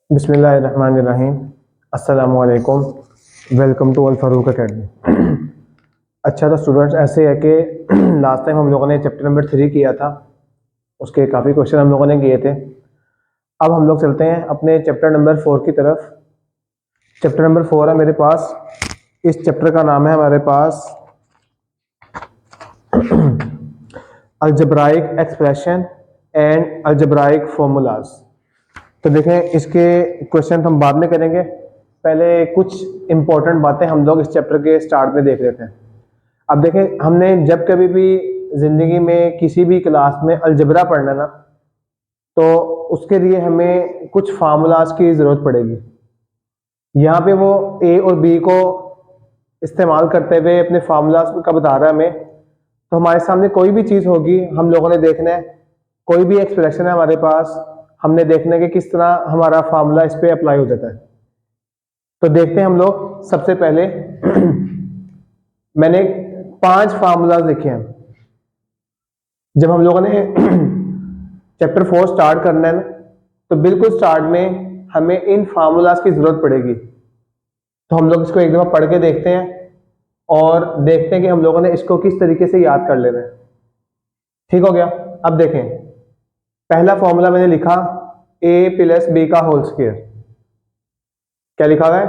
बिस्मिल्लाहिर्रहमानिर्रहीम। अस्सलामु अलैकुम। Welcome to Al Farooq academy. अच्छा तो स्टूडेंट्स ऐसे है कि लास्ट टाइम हम लोगों ने चैप्टर नंबर 3 किया था, उसके काफ़ी क्वेश्चन हम लोगों ने किए थे। अब हम लोग चलते हैं अपने चैप्टर नंबर 4 की तरफ। चैप्टर नंबर 4 है मेरे पास। इस चैप्टर का नाम है हमारे पास अलजब्राइक एक्सप्रेशन एंड अलजब्राइक फॉर्मूलाज। तो देखें, इसके क्वेश्चन हम बाद में करेंगे, पहले कुछ इंपॉर्टेंट बातें हम लोग इस चैप्टर के स्टार्ट में देख लेते हैं। अब देखें, हमने जब कभी भी ज़िंदगी में किसी भी क्लास में अलजबरा पढ़ना ना, तो उसके लिए हमें कुछ फार्मूलाज की ज़रूरत पड़ेगी। यहाँ पे वो ए और बी को इस्तेमाल करते हुए अपने फार्मूलाज का बता रहा है हमें। तो हमारे सामने कोई भी चीज़ होगी, हम लोगों ने देखना है, कोई भी एक्सप्रेशन है हमारे पास, हमने देखना है कि किस तरह हमारा फार्मूला इस पे अप्लाई हो जाता है। तो देखते हैं हम लोग। सबसे पहले मैंने 5 फार्मूलाज लिखे हैं। जब हम लोगों ने चैप्टर 4 स्टार्ट करना है ना, तो बिल्कुल स्टार्ट में हमें इन फार्मूलाज की जरूरत पड़ेगी। तो हम लोग इसको एक दफा पढ़ के देखते हैं और देखते हैं कि हम लोगों ने इसको किस तरीके से याद कर लेना है। ठीक हो गया। अब देखें, पहला फॉर्मूला मैंने लिखा a प्लस बी का होल स्क्वायर। क्या लिखा हुआ है?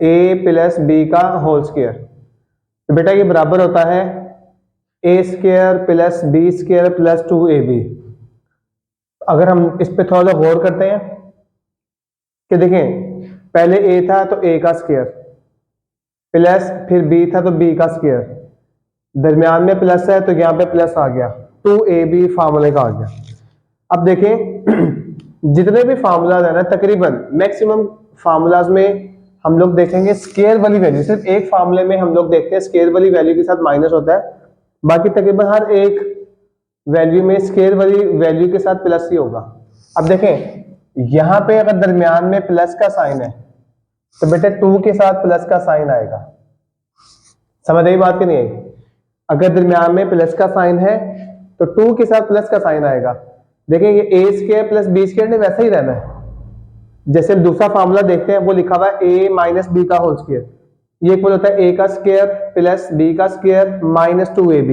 a प्लस बी का होल स्क्वायर। तो बेटा ये बराबर होता है a square plus B square plus 2ab। अगर हम इस पे थोड़ा सा गौर करते हैं कि देखें, पहले a था तो a का स्क्वायर, प्लस फिर b था तो b का स्क्वायर, दरमियान में प्लस है तो यहाँ पे प्लस आ गया, 2ab फार्मूले का आ गया। अब देखें जितने भी फार्मूलाज है ना, तकरीबन मैक्सिमम फार्मूलाज में हम लोग देखेंगे स्केयर वाली वैल्यू, सिर्फ एक फार्मूले में हम लोग देखते हैं स्केयर वाली वैल्यू के साथ माइनस होता है, बाकी तकरीबन हर एक वैल्यू में स्केयर वाली वैल्यू के साथ प्लस ही होगा। अब देखें यहाँ पे अगर दरमियान में प्लस का साइन है तो बेटे 2 के साथ प्लस का साइन आएगा। समझ आई बात कि नहीं आई? अगर दरमियान में प्लस का साइन है तो 2 के साथ प्लस का साइन आएगा। देखिए ये ए स्क्वायर प्लस बी स्क्वायर ने वैसा ही रहना है। जैसे हम दूसरा फार्मूला देखते हैं, वो लिखा हुआ है ए माइनस बी का होल स्क्वायर। ये इक्वल होता है ए का स्क्वायर प्लस बी का स्क्वायर माइनस 2ab।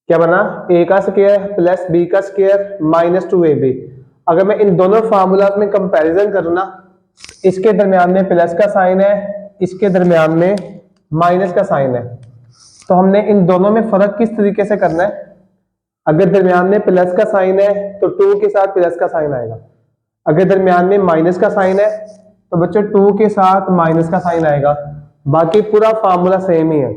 क्या बना? ए का स्क्वायर प्लस बी का स्क्वायर माइनस 2ab। अगर मैं इन दोनों फार्मूलाज में कंपैरिजन करूँ ना, इसके दरमियान में प्लस का साइन है, इसके दरमियान में माइनस का साइन है। तो हमने इन दोनों में फर्क किस तरीके से करना है? अगर दरमियान में प्लस का साइन है तो 2 के साथ प्लस का साइन आएगा। अगर दरमियान में माइनस का साइन है तो बच्चों 2 के साथ माइनस का साइन आएगा। बाकी पूरा फार्मूला सेम ही है।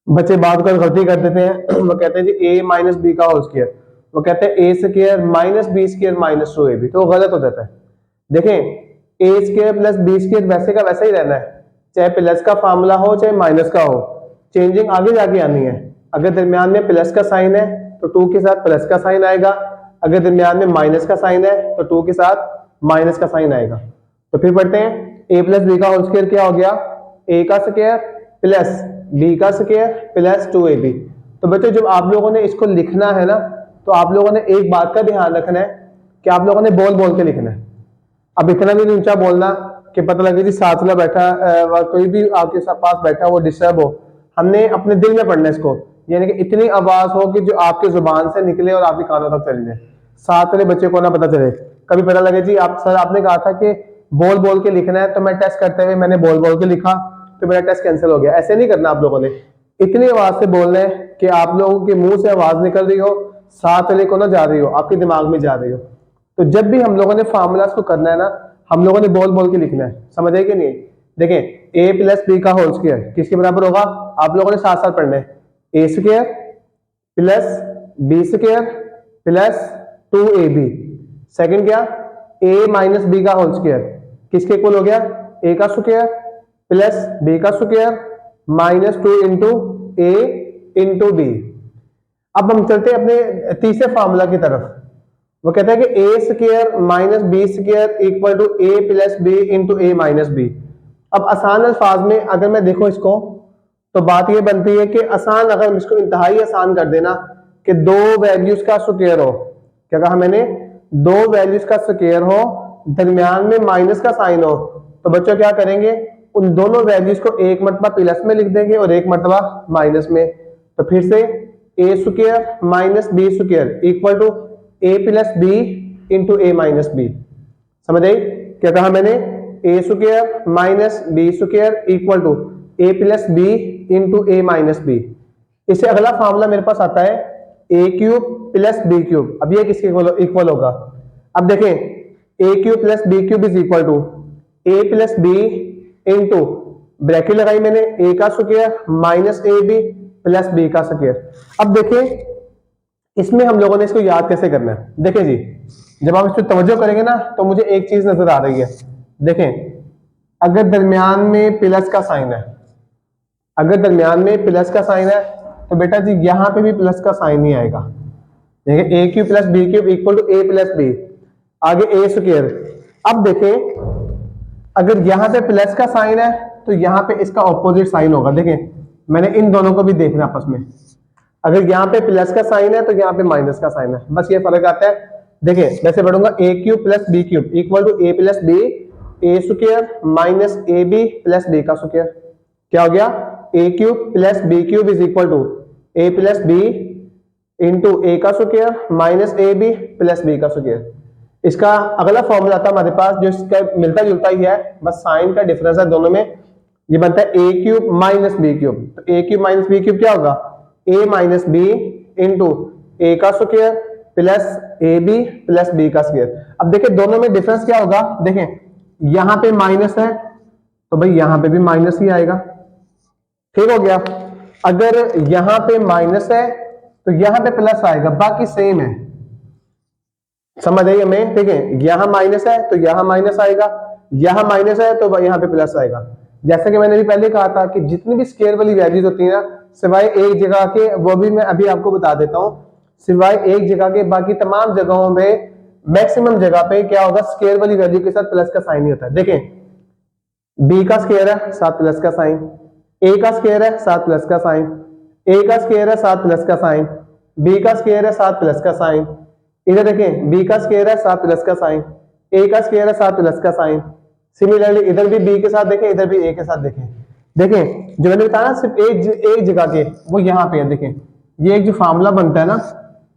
बच्चे बात कर गलती कर देते हैं, वो कहते हैं जी a माइनस बी का होल स्क्वायर, वो कहते हैं a square minus B square minus 2ab, तो वो गलत हो जाता है। देखें a square plus B square वैसे का वैसा ही रहना है, चाहे प्लस का फार्मूला हो चाहे माइनस का हो, चेंजिंग आगे जाके आनी है। अगर दरमियान में प्लस का साइन है तो 2 के साथ प्लस का साइन आएगा, अगर दरमियान में माइनस का साइन है तो 2 के साथ माइनस का साइन आएगा। तो फिर पढ़ते हैं a प्लस बी का होल स्क्वायर क्या हो गया? a का स्क्वायर प्लस बी का स्क्वायर प्लस 2ab। तो बच्चों जब आप लोगों ने इसको लिखना है ना, तो आप लोगों ने एक बात का ध्यान रखना है कि आप लोगों ने बोल बोल के लिखना है। अब इतना भी ऊंचा बोलना कि पता लगे जी साथ वाला बैठा कोई भी आपके पास बैठा वो डिस्टर्ब हो। हमने अपने दिल में पढ़ना है इसको, यानी कि इतनी आवाज हो कि जो आपके जुबान से निकले और आपके कानों तक चली जाए, साथ वाले बच्चे को ना पता चले। कभी पता लगे जी आप सर आपने कहा था कि बोल बोल के लिखना है, तो मैं टेस्ट करते हुए मैंने बोल बोल के लिखा तो मेरा टेस्ट कैंसिल हो गया। ऐसे नहीं करना आप लोगों ने, इतनी आवाज से बोलना है कि आप लोगों के मुंह से आवाज निकल रही हो, साथ वाले को ना जा रही हो, आपके दिमाग में जा रही हो। तो जब भी हम लोगों ने फार्मूलाज को करना है ना, हम लोगों ने बोल बोल के लिखना है। समझ आई कि नहीं? देखें a प्लस बी का होल स्क्वायर किसके बराबर होगा? आप लोगों ने साथ साथ पढ़ना है, a square plus B square plus 2ab। Second क्या? a माइनस बी का होल स्क्वायर किसके इक्वल हो गया? a का स्क्वायर प्लस b का स्क्वायर माइनस 2 इंटू ए इंटू बी। अब हम चलते हैं अपने तीसरे फार्मूला की तरफ। वो कहता है कि a square minus B square equal to a plus B into a minus b. अब आसान अल्फाज में अगर मैं देखो इसको, तो बात ये बनती है कि आसान, अगर हम इसको इंतहाई आसान कर देना कि दो वैल्यूज का स्क्वायर हो, क्या कहा मैंने? दो वैल्यूज का स्क्वायर हो दरमियान में माइनस का साइन हो तो बच्चों क्या करेंगे, उन दोनों वैल्यूज को एक मरतबा प्लस में लिख देंगे और एक मरतबा माइनस में। तो फिर से a square minus B square equal to a plus B into a minus b. समझ आई क्या कहा मैंने, a square minus B square equal to a plus B into a minus b. इससे अगला फॉर्मूला मेरे पास आता है ए क्यूब प्लस बी क्यूब। अब ये किसके इक्वल होगा, अब देखें a cube plus B cube is equal to a plus B into bracket लगाई मैंने ए का square minus A B plus B का स्क्वायर। अब देखें इसमें हम लोगों ने इसको याद कैसे करना है। देखें जी, जब आप इस पर तवज्जो करेंगे ना तो मुझे एक चीज नजर आ रही है। देखें अगर दरमियान में प्लस का साइन है, अगर दरमियान में प्लस का साइन है तो बेटा जी यहां पे भी प्लस का साइन ही आएगा। देखिए a cube plus B cube equal to a plus b, आगे ए स्क्वायर। अब देखें अगर यहां पे प्लस का साइन है तो यहां पे इसका ऑपोजिट साइन होगा। देखें मैंने इन दोनों को भी देखना आपस में, अगर यहाँ पे प्लस का साइन है तो यहाँ पे माइनस का साइन है, बस ये फर्क आता है। देखिए वैसे बढ़ूंगा a cube plus B cube equal to a plus b a square minus A B plus B का स्क्वायर। क्या हो गया, a cube plus B cube is equal to a plus B into ए का square minus A B plus B का square. इसका अगला formula था हमारे पास जो इसका मिलता जुलता ही है, बस साइन का डिफरेंस है दोनों में। ये बनता है ए क्यूब माइनस बी क्यूब। तो A cube minus B cube क्या होगा, ए माइनस बी इंटू ए का square plus A B plus B का स्क्वायर। अब देखिए दोनों में डिफरेंस क्या होगा, देखें यहां पे माइनस है तो भाई यहां पे भी माइनस ही आएगा। ठीक हो गया, अगर यहां पे माइनस है तो यहां पे प्लस आएगा, बाकी सेम है। समझ आई हमें, ठीक है, यहां माइनस है तो यहां माइनस आएगा, यहां माइनस है तो यहां पे प्लस आएगा। जैसे कि मैंने भी पहले कहा था कि जितनी भी स्केयर वाली वैल्यूज होती है ना, सिवाय एक जगह के, वो भी मैं अभी आपको बता देता हूं, सिवाय एक जगह के बाकी तमाम जगहों में मैक्सिमम जगह पे क्या होगा, स्केयर वाली वैल्यू के साथ प्लस का साइन ही होता है। देखें बी का स्केयर है साथ प्लस का साइन, ए का स्केयर है साथ प्लस का साइन, ए का स्केयर है साथ प्लस का साइन, बी का स्केयर है साथ प्लस का साइन। इधर देखें बी का स्केयर है साथ प्लस का साइन, ए का स्केयर है साथ प्लस का साइन। सिमिलरली इधर भी बी के साथ देखें, इधर भी ए के साथ देखें। देखें जो मैंने बताया सिर्फ एक जगह के, वो यहाँ पे है। देखें ये एक जो फार्मूला बनता है ना,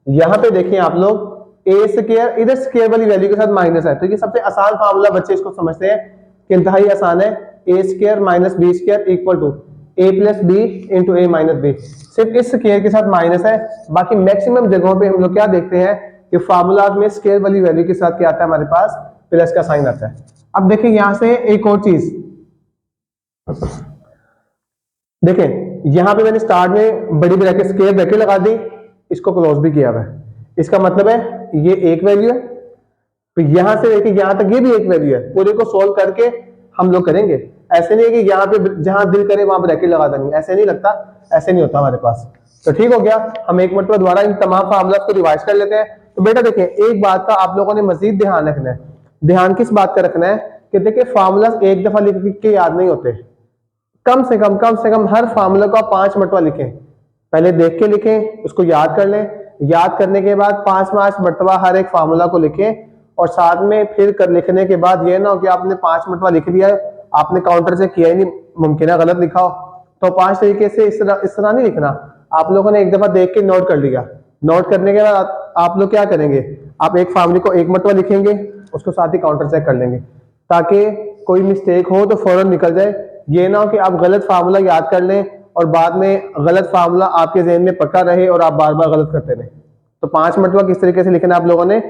यहाँ पे देखिए आप लोग ए स्क्वायर, इधर स्क्वायर वाली वैल्यू के साथ माइनस है, तो ये सबसे आसान फार्मूला बच्चे इसको समझते हैं कि इंतहाई आसान है। A square minus B square equal to a plus B into a minus b. सिर्फ इस स्क्वायर के साथ माइनस है, बाकी मैक्सिमम जगहों पे हम लोग क्या देखते हैं कि फार्मूला में स्क्वायर वाली वैल्यू के साथ क्या आता है, हमारे पास प्लस का साइन आता है। अब देखें यहां से एक और चीज, देखें यहां पे मैंने स्टार्ट में बड़ी ब्रैकेट स्क्वायर ब्रैकेट लगा दी, इसको क्लोज भी किया हुआ है। इसका मतलब है ये एक वैल्यू है, तो यहां से लेके यहां तक ये भी एक वैल्यू है। पूरे को सोल्व करके हम लोग करेंगे, ऐसे नहीं है कि यहाँ पे जहां दिल करे वहां ब्रैकेट लगा देंगे, ऐसे नहीं लगता, ऐसे नहीं होता हमारे पास। तो ठीक हो गया, हम एक मिनट दोबारा इन तमाम फार्मूला को रिवाइज कर लेते हैं। तो बेटा देखिए एक बात का आप लोगों ने मजीद ध्यान रखना है। ध्यान किस बात का रखना है कि देखिए फार्मूला एक दफा लिख के याद नहीं होते, कम से कम हर फार्मूला को आप 5 मरतबा लिखें। पहले देख के लिखें, उसको याद कर लें, याद करने के बाद 5 मरतबा हर एक फार्मूला को लिखें, और साथ में फिर कर लिखने के बाद ये ना हो कि आपने 5 मरतबा लिख दिया, आपने काउंटर से किया ही नहीं, मुमकिन है गलत लिखा हो। तो 5 तरीके से इस तरह नहीं लिखना। आप लोगों ने एक दफा देख के नोट कर लिया, नोट करने के बाद आप लोग क्या करेंगे, आप एक फार्मूले को एक मरतबा लिखेंगे, उसको साथ ही काउंटर चेक कर लेंगे, ताकि कोई मिस्टेक हो तो फौरन निकल जाए। ये ना हो कि आप गलत फार्मूला याद कर लें और बाद में गलत फार्मूला आपके जहन में पक्का रहे और आप बार बार गलत करते रहें। तो 5 मरतबा किस तरीके से लिखना आप लोगों ने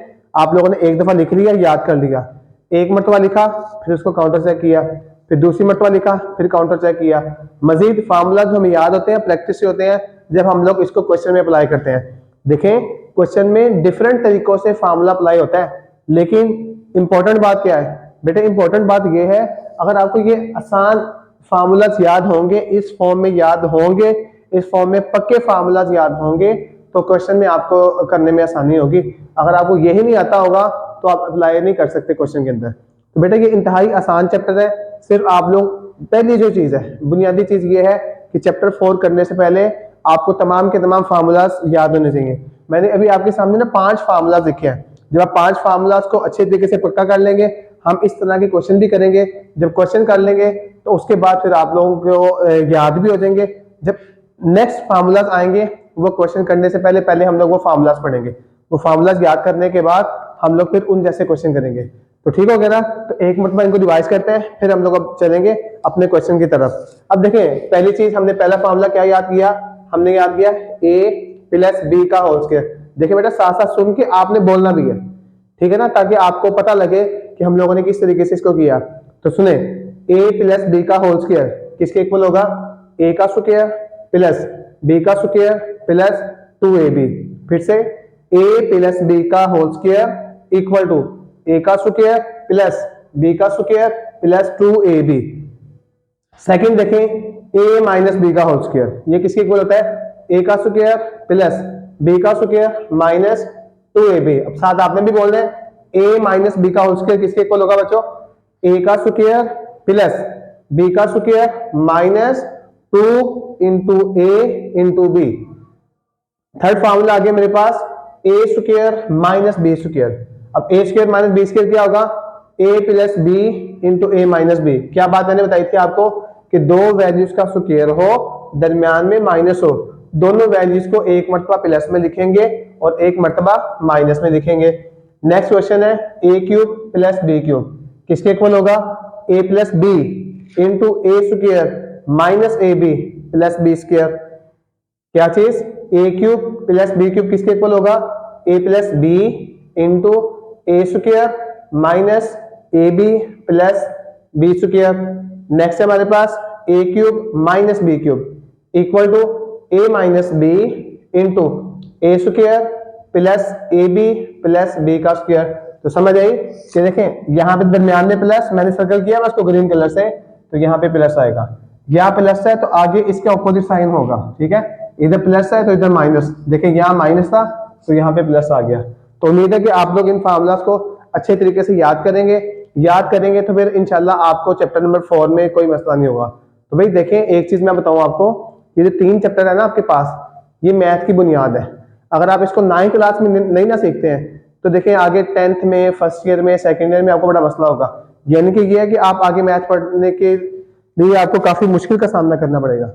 एक दफा लिख लिया, याद कर लिया, एक मरतबा लिखा, फिर उसको काउंटर चेक किया, फिर दूसरी मरतबा लिखा, फिर काउंटर चेक किया। मजीद फार्मूला जो हमें याद होते हैं प्रैक्टिस से होते हैं जब हम लोग इसको क्वेश्चन में अप्लाई करते हैं। देखें क्वेश्चन में डिफरेंट तरीकों से फार्मूला अप्लाई होता है, लेकिन इंपॉर्टेंट बात क्या है बेटे, इंपॉर्टेंट बात ये है अगर आपको ये आसान फार्मूलाज याद होंगे, इस फॉर्म में याद होंगे, इस फॉर्म में पक्के फार्मूलाज याद होंगे, तो क्वेश्चन में आपको करने में आसानी होगी। अगर आपको यही नहीं आता होगा तो आप अप्लाई नहीं कर सकते क्वेश्चन के अंदर। तो बेटा ये इंतहाई आसान चैप्टर है। सिर्फ आप लोग पहली जो चीज है, बुनियादी चीज ये है कि चैप्टर 4 करने से पहले आपको तमाम के तमाम फार्मूलाज याद होने चाहिए। मैंने अभी आपके सामने ना 5 फार्मूलाज लिखे हैं। जब आप 5 फार्मूलाज को अच्छे तरीके से पक्का कर लेंगे, हम इस तरह के क्वेश्चन भी करेंगे। जब क्वेश्चन कर लेंगे तो उसके बाद फिर आप लोगों को याद भी हो जाएंगे। जब नेक्स्ट फार्मूलाज आएंगे वो क्वेश्चन करने से पहले पहले हम लोग वो फार्मूलाज पढ़ेंगे। वो फार्मूलाज याद करने के बाद हम लोग फिर उन जैसे क्वेश्चन करेंगे। तो ठीक हो गया ना। तो एक मिनट इनको रिवाइज करते हैं, फिर हम लोग अब चलेंगे अपने क्वेश्चन की तरफ। अब देखें, पहली चीज हमने पहला फार्मूला क्या याद किया, हमने याद किया a प्लस बी का होल स्क्वायर। देखिए बेटा साथ साथ सुन के आपने बोलना भी है, ठीक है ना, ताकि आपको पता लगे कि हम लोगों ने किस तरीके से इसको किया। तो सुने, a प्लस बी का होल स्क्वायर किसके इक्वल होगा, a का स्क्वायर प्लस b का स्क्वायर प्लस 2ab। फिर से a प्लस b का whole square equal to a का स्क्वायर प्लस b का स्क्वायर प्लस 2ab। सेकंड देखें, a माइनस बी का होल स्क्वायर, ये किसके इक्वल होता है, a का स्क्वायर प्लस b का स्क्वायर माइनस 2ab। अब साथ आपने भी बोल रहे हैं a माइनस बी का होल स्क्वायर किसके इक्वल होगा बच्चों, a का स्क्वायर प्लस b का square minus 2 into a into b. Third formula आ गया मेरे पास, a square minus B square. अब a square minus B square क्या होगा, a plus B into a minus b. क्या बात मैंने बताई थी आपको कि दो वैल्यूज का स्क्वायर हो, दरमियान में माइनस हो, दोनों वैल्यूज को एक मर्तबा प्लस में लिखेंगे और एक मर्तबा माइनस में लिखेंगे। नेक्स्ट क्वेश्चन है a cube plus B cube किसके इक्वल होगा, a plus B into A square minus A B plus B square. क्या चीज, a cube plus B cube किसके इक्वल होगा, a plus B into A square minus A B plus B square. Next है हमारे पास a cube minus B cube equal to a minus B into A square plus A B plus B का square. तो समझ आई कि देखें यहाँ पे दरमियान में प्लस मैंने सर्कल किया उसको ग्रीन कलर से, तो यहाँ पे प्लस आएगा, यहाँ प्लस है तो आगे इसके ऑपोजिट साइन होगा, ठीक है, इधर प्लस है तो इधर माइनस। देखें यहाँ माइनस था तो यहाँ पे प्लस आ गया। तो उम्मीद है कि आप लोग इन फार्मूलास को अच्छे तरीके से याद करेंगे तो फिर इंशाल्लाह आपको चैप्टर नंबर 4 में कोई मसला नहीं होगा। तो भाई देखें, एक चीज मैं बताऊं आपको, ये जो 3 चैप्टर है ना आपके पास, ये मैथ की बुनियाद है। अगर आप इसको 9th क्लास में नहीं ना सीखते हैं तो देखें आगे 10th में, फर्स्ट ईयर में, सेकेंड ईयर में आपको बड़ा मसला होगा। यानी कि ये है कि आप आगे मैथ पढ़ने के लिए आपको काफी मुश्किल का सामना करना पड़ेगा।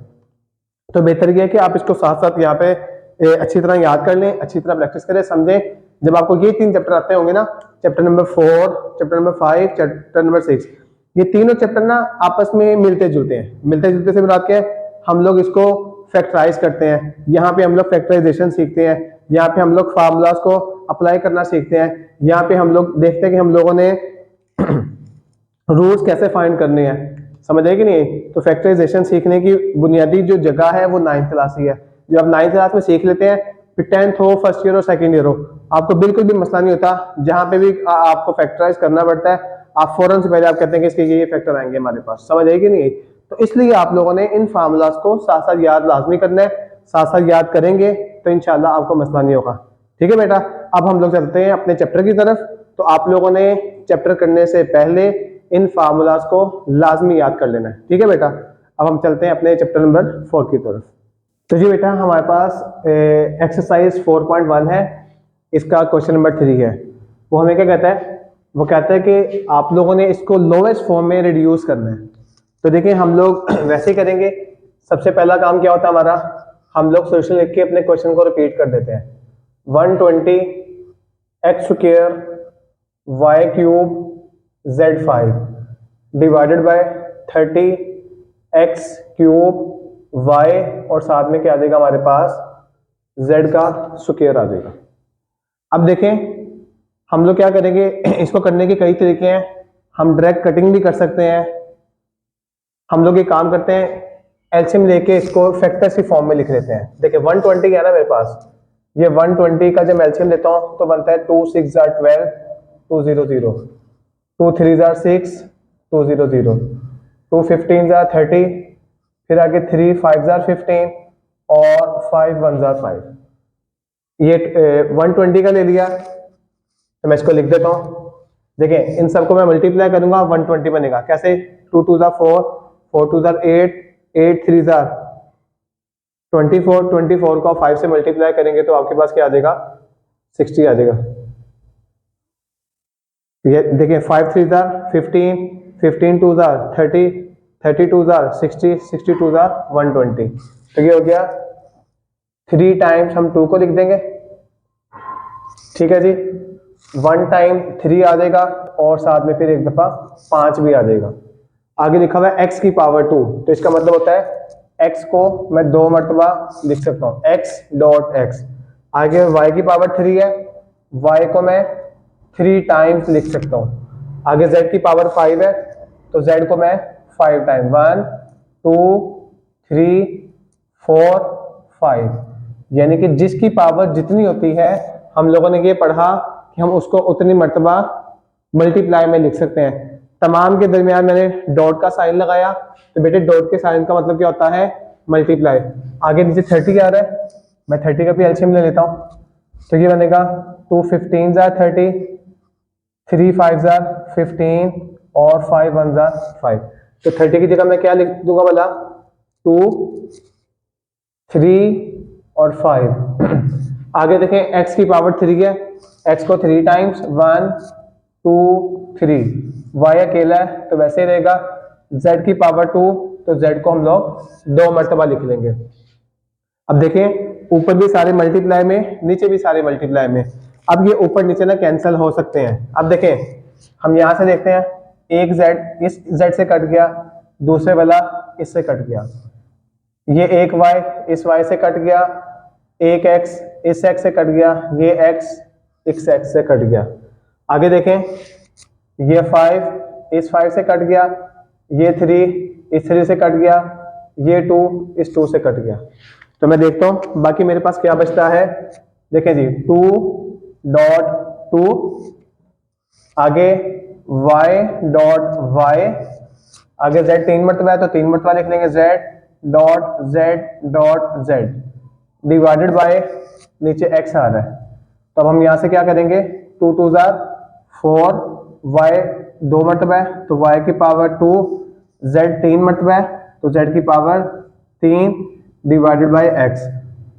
तो बेहतर यह है कि आप इसको साथ साथ यहाँ पे अच्छी तरह याद कर लें, अच्छी तरह प्रैक्टिस करें, समझें। जब आपको ये 3 चैप्टर आते होंगे ना, chapter number 4, chapter number 5, chapter number 6, ये तीनों चैप्टर ना आपस में मिलते जुलते हैं। मिलते जुलते से मुराद क्या है, हम लोग इसको फैक्टराइज करते हैं, यहाँ पे हम लोग फैक्टराइजेशन सीखते हैं, यहाँ पे हम लोग फार्मूलाज को अप्लाई करना सीखते हैं, यहाँ पे हम लोग देखते हैं कि हम लोगों ने रूल्स कैसे फाइंड करने हैं, समझ आए कि नहीं। तो फैक्टराइजेशन सीखने की बुनियादी जो जगह है वो 9th क्लास ही है। जो आप 9th क्लास में सीख लेते हैं, फिर 10th हो, फर्स्ट ईयर हो, सेकेंड ईयर हो, आपको बिल्कुल भी मसला नहीं होता। जहां पे भी आपको फैक्टराइज करना पड़ता है, आप फौरन से पहले आप कहते हैं कि इसके ये फैक्टर आएंगे हमारे पास, समझ आएगी नहीं। तो इसलिए आप लोगों ने इन फार्मूलाज को साथ साथ याद लाजमी करना है, साथ साथ याद करेंगे तो इंशाल्लाह आपको मसला नहीं होगा। ठीक है बेटा, अब हम लोग चलते हैं अपने चैप्टर की तरफ। तो आप लोगों ने चैप्टर करने से पहले इन फार्मूलाज को लाजमी याद कर लेना है, ठीक है बेटा। अब हम चलते हैं अपने चैप्टर नंबर 4 की तरफ। तो जी बेटा, हमारे पास एक्सरसाइज 4.1 है, इसका क्वेश्चन नंबर 3 है। वो हमें क्या कहता है, वो कहता है कि आप लोगों ने इसको लोवेस्ट फॉर्म में रिड्यूस करना है। तो देखिए हम लोग वैसे ही करेंगे। सबसे पहला काम क्या होता है हमारा, हम लोग सोल्यूशन लिख के अपने क्वेश्चन को रिपीट कर देते हैं। 120 X square Y cube z5 divided by 30 X cube y, और साथ में क्या आ जाएगा हमारे पास, z का स्क्वायर आ जाएगा। अब देखें हम लोग क्या करेंगे, इसको करने के कई तरीके हैं। हम डायरेक्ट कटिंग भी कर सकते हैं। हम लोग ये काम करते हैं, एलसीएम लेके इसको फैक्टर्स की फॉर्म में लिख लेते हैं। देखिए 120 है ना मेरे पास, ये 120 का जब एलसीएम लेता हूं तो बनता है 2 6 12 200, 2 3 6 200, 2 15 30, फिर आगे 3 5 15 और 5 1 5। ये 120 का ले लिया, तो मैं इसको लिख देता हूं। देखें इन सबको मैं मल्टीप्लाई करूंगा, 120 बनेगा कैसे, 2 2 4, 4 2 8, 8 3 24, 24 को 5 से मल्टीप्लाई करेंगे तो आपके पास क्या आ जाएगा, 60 आ जाएगा। ये देखिए 5 3 जार 15, 15 2 जार 30, 30 2 जार 60, 60 2 जार 120। तो ये हो गया 3 टाइम्स हम 2 को लिख देंगे, ठीक है जी। 1 टाइम 3 आ जाएगा और साथ में फिर एक दफा 5 भी आ जाएगा। आगे लिखा हुआ है x की पावर 2, तो इसका मतलब होता है x को मैं 2 मरतबा लिख सकता हूँ, x डॉट x। आगे y की पावर 3 है, y को मैं 3 टाइम्स लिख सकता हूँ। आगे z की पावर 5 है, तो z को मैं 5 टाइम 1 2 3 4 5, यानी कि जिसकी पावर जितनी होती है हम लोगों ने ये पढ़ा कि हम उसको उतनी मरतबा मल्टीप्लाई में लिख सकते हैं। तमाम के दरमियान मैंने डॉट का साइन लगाया, तो बेटे डॉट के साइन का मतलब क्या होता है, मल्टीप्लाई। आगे नीचे 30 आ रहा है, मैं 30 का भी एलसीएम ले लेता हूँ, तो ये बनेगा 2 15 जार 30, 3 5 जार 15 और 5 1 जार 5। तो 30 की जगह मैं क्या लिख दूंगा भला, 2 3 और 5। आगे देखें x की पावर 3 है, x को 3 टाइम्स 1 2 3, y अकेला है तो वैसे ही रहेगा। z की पावर 2, तो z को हम लोग 2 मरतबा लिख लेंगे। अब देखें ऊपर भी सारे मल्टीप्लाई में, नीचे भी सारे मल्टीप्लाई में। अब ये ऊपर नीचे ना कैंसिल हो सकते हैं। अब देखें हम यहां से देखते हैं, एक z इस z से कट गया, दूसरे वाला इससे कट गया, ये एक y इस y से कट गया, एक x इस x से कट गया, ये x इस x से कट गया। आगे देखें ये 5 इस 5 से कट गया, ये 3 इस 3 से कट गया, ये 2 इस 2 से कट गया। तो मैं देखता हूं बाकी मेरे पास क्या बचता है। देखें जी 2 डॉट 2, आगे y डॉट y, आगे z 3 मरतबा है तो 3 मरतबा लिख लेंगे, z dot z divided by नीचे x आ रहा है। तो अब हम यहां से क्या करेंगे, 2 2 जार 4, y 2 मरतबा है तो y की पावर 2, z 3 मरतबा है तो z की पावर 3 डिवाइडेड बाय x।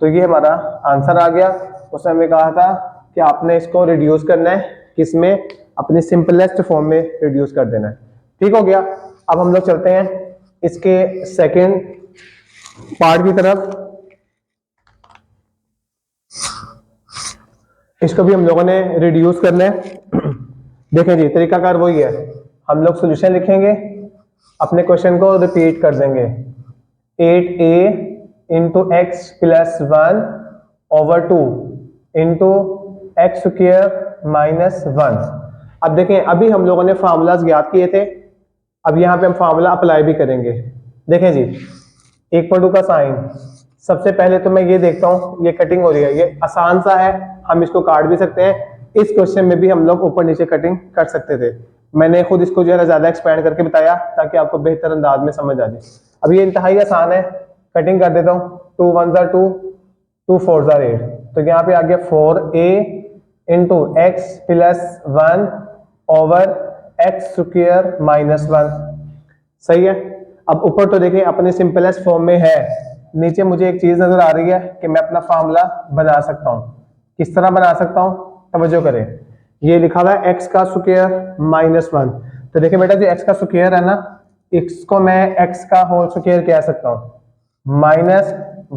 तो ये हमारा आंसर आ गया। उसने हमें कहा था कि आपने इसको रिड्यूस करना है, किसमें, अपनी सिंपलेस्ट फॉर्म में रिड्यूस कर देना है। ठीक हो गया। अब हम लोग चलते हैं इसके सेकंड पार्ट की तरफ। इसको भी हम लोगों ने रिड्यूस करना है। देखें जी तरीकाकार वही है, हम लोग सॉल्यूशन लिखेंगे, अपने क्वेश्चन को रिपीट कर देंगे। 8a into x plus 1 over 2 into x square minus 1। अब देखें अभी हम लोगों ने फार्मूलाज याद किए थे, अब यहाँ पे हम फार्मूला अप्लाई भी करेंगे। देखें जी 1/2 का साइन, सबसे पहले तो मैं ये देखता हूँ ये कटिंग हो रही है, ये आसान सा है, हम इसको काट भी सकते हैं। इस क्वेश्चन में भी हम लोग ऊपर नीचे कटिंग कर सकते थे, मैंने खुद इसको जो है ज्यादा एक्सपेंड करके बताया ताकि आपको बेहतर अंदाज में समझ आ जाए। अब ये इंतहाई आसान है, कटिंग कर देता हूँ। 2 1 जार 2, 2 4 जार 8, तो यहाँ पे आ गया 4a into x plus 1 over x square minus 1। सही है। अब ऊपर तो देखिए अपने सिंपलेस्ट फॉर्म में है, नीचे मुझे एक चीज नजर आ रही है कि मैं अपना फार्मूला बना सकता हूँ। किस तरह बना सकता हूँ, तवज्जो करें। ये लिखा हुआ है एक्स का स्क्वायर माइनस 1, तो देखिए बेटा जो एक्स का स्क्वायर है ना, इसको मैं एक्स का होल स्क्वायर कह सकता हूँ, माइनस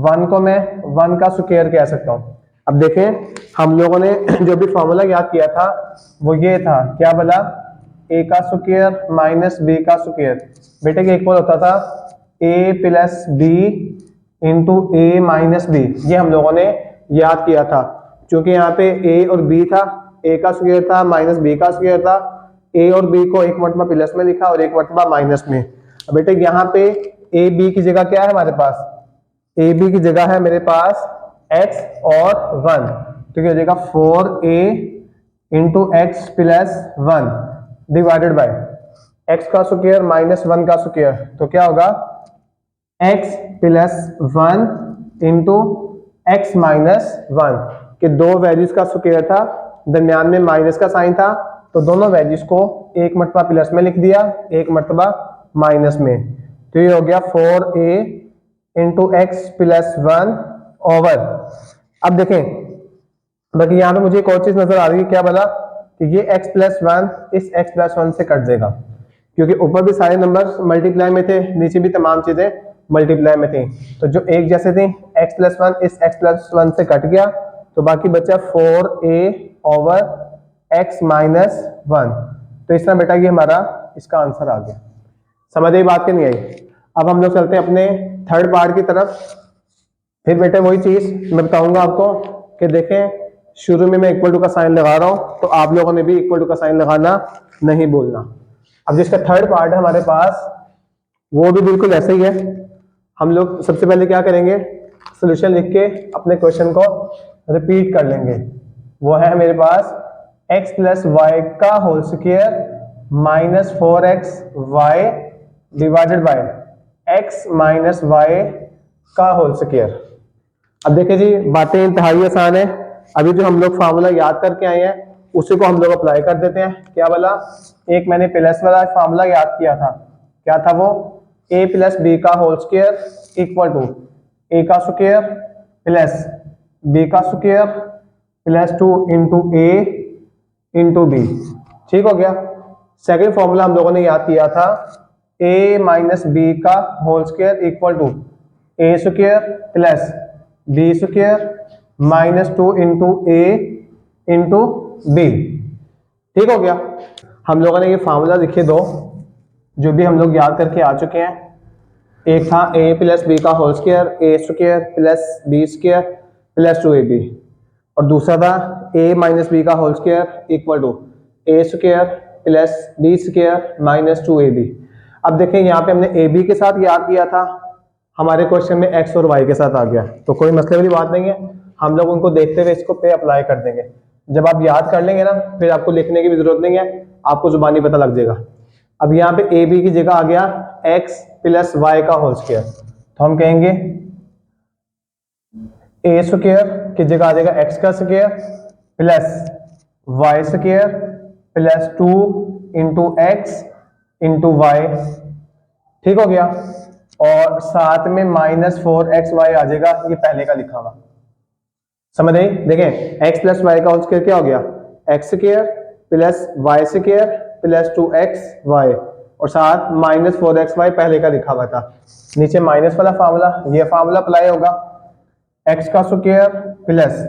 1 को मैं 1 का स्क्वायर कह सकता हूँ। अब देखें हम लोगों ने जो भी फॉर्मूला याद किया था वो ये था, क्या बोला, ए का स्क्वायर माइनस बी का स्क्वायर। बेटे ये इक्वल होता था ए plus B into a minus b, ये हम लोगों ने याद किया था। क्योंकि यहाँ पे ए और बी था, ए का स्क्वायर था माइनस बी का स्क्वायर था, ए और बी को एक मरतबा प्लस में लिखा और एक मरतबा माइनस में। अब बेटे यहाँ पे ए बी की जगह क्या है हमारे पास, ए बी की जगह है मेरे पास x और 1, तो क्या हो जाएगा 4a into x plus 1 divided by x का स्क्वायर माइनस 1 का स्क्वायर, तो क्या होगा x plus 1 into x minus 1 के दो वैल्यूज का स्क्वायर था, दरमियान में माइनस का साइन था, तो दोनों वैल्यूज को एक मरतबा प्लस में लिख दिया, एक मरतबा माइनस में। तो ये हो गया 4a into x plus 1 over. अब देखें बाकी यहाँ पे मुझे एक और चीज नजर आ रही है, क्या बोला कि ये x+1 इस x+1 से कट जाएगा, क्योंकि ऊपर भी सारे नंबर्स मल्टीप्लाई में थे, नीचे भी तमाम चीजें मल्टीप्लाई में थी, तो जो एक जैसे थे x+1 इस x+1 से कट गया, तो बाकी बचा 4a/x-1। तो इस तरह बेटा ये हमारा इसका आंसर आ गया। समझ आई बात कि नहीं आई? अब हम लोग चलते हैं अपने थर्ड पार्ट की तरफ। फिर बेटे वही चीज मैं बताऊंगा आपको कि देखें, शुरू में मैं इक्वल टू का साइन लगा रहा हूं, तो आप लोगों ने भी इक्वल टू का साइन लगाना नहीं बोलना। अब जिसका थर्ड पार्ट है हमारे पास, वो भी बिल्कुल ऐसे ही है। हम लोग सबसे पहले क्या करेंगे, सोल्यूशन लिख के अपने क्वेश्चन को रिपीट कर लेंगे। वो है मेरे पास x+y का whole square minus 4xy divided by x minus y का होल स्क्वायर। अब देखिए जी, बातें इंतहाई आसान है। अभी जो हम लोग फार्मूला याद करके आए हैं उसी को हम लोग अप्लाई कर देते हैं। क्या बोला, एक मैंने प्लस वाला फार्मूला याद किया था, क्या था वो, a+b का whole square equal to a का स्क्वायर प्लस b का square plus 2 into a into b। ठीक हो गया। सेकेंड फॉर्मूला हम लोगों ने याद किया था a माइनस बी का whole square equal to a square plus b square minus 2 into a into b। ठीक हो गया। हम लोगों ने ये फार्मूला लिखे दो जो भी हम लोग याद करके आ चुके हैं। एक था a+b का whole square a square plus b square plus 2ab, और दूसरा था a माइनस बी का whole square equal to a square plus b square minus 2ab। अब देखें यहाँ पे हमने ab के साथ याद किया था, हमारे क्वेश्चन में x और y के साथ आ गया, तो कोई मसले वाली बात नहीं है। हम लोग उनको देखते हुए इसको पे अप्लाई कर देंगे। जब आप याद कर लेंगे ना, फिर आपको लिखने की भी जरूरत नहीं है, आपको जुबानी पता लग जाएगा। अब यहाँ पे ए बी की जगह आ गया x प्लस वाई का होल स्क्वायर, तो हम कहेंगे ए स्क्वायर की जगह आ जाएगा x का square plus Y square plus 2 into X into Y. ठीक हो गया। और साथ में माइनस 4xy आ जाएगा, ये पहले का लिखा हुआ। समझ आई? देखें, x प्लस वाई का होल स्क्वायर क्या हो गया, X square plus Y square plus 2xy, और साथ माइनस 4xy पहले का लिखा हुआ था। नीचे माइनस वाला फार्मूला, ये फार्मूला अप्लाई होगा, x का स्क्वायर प्लस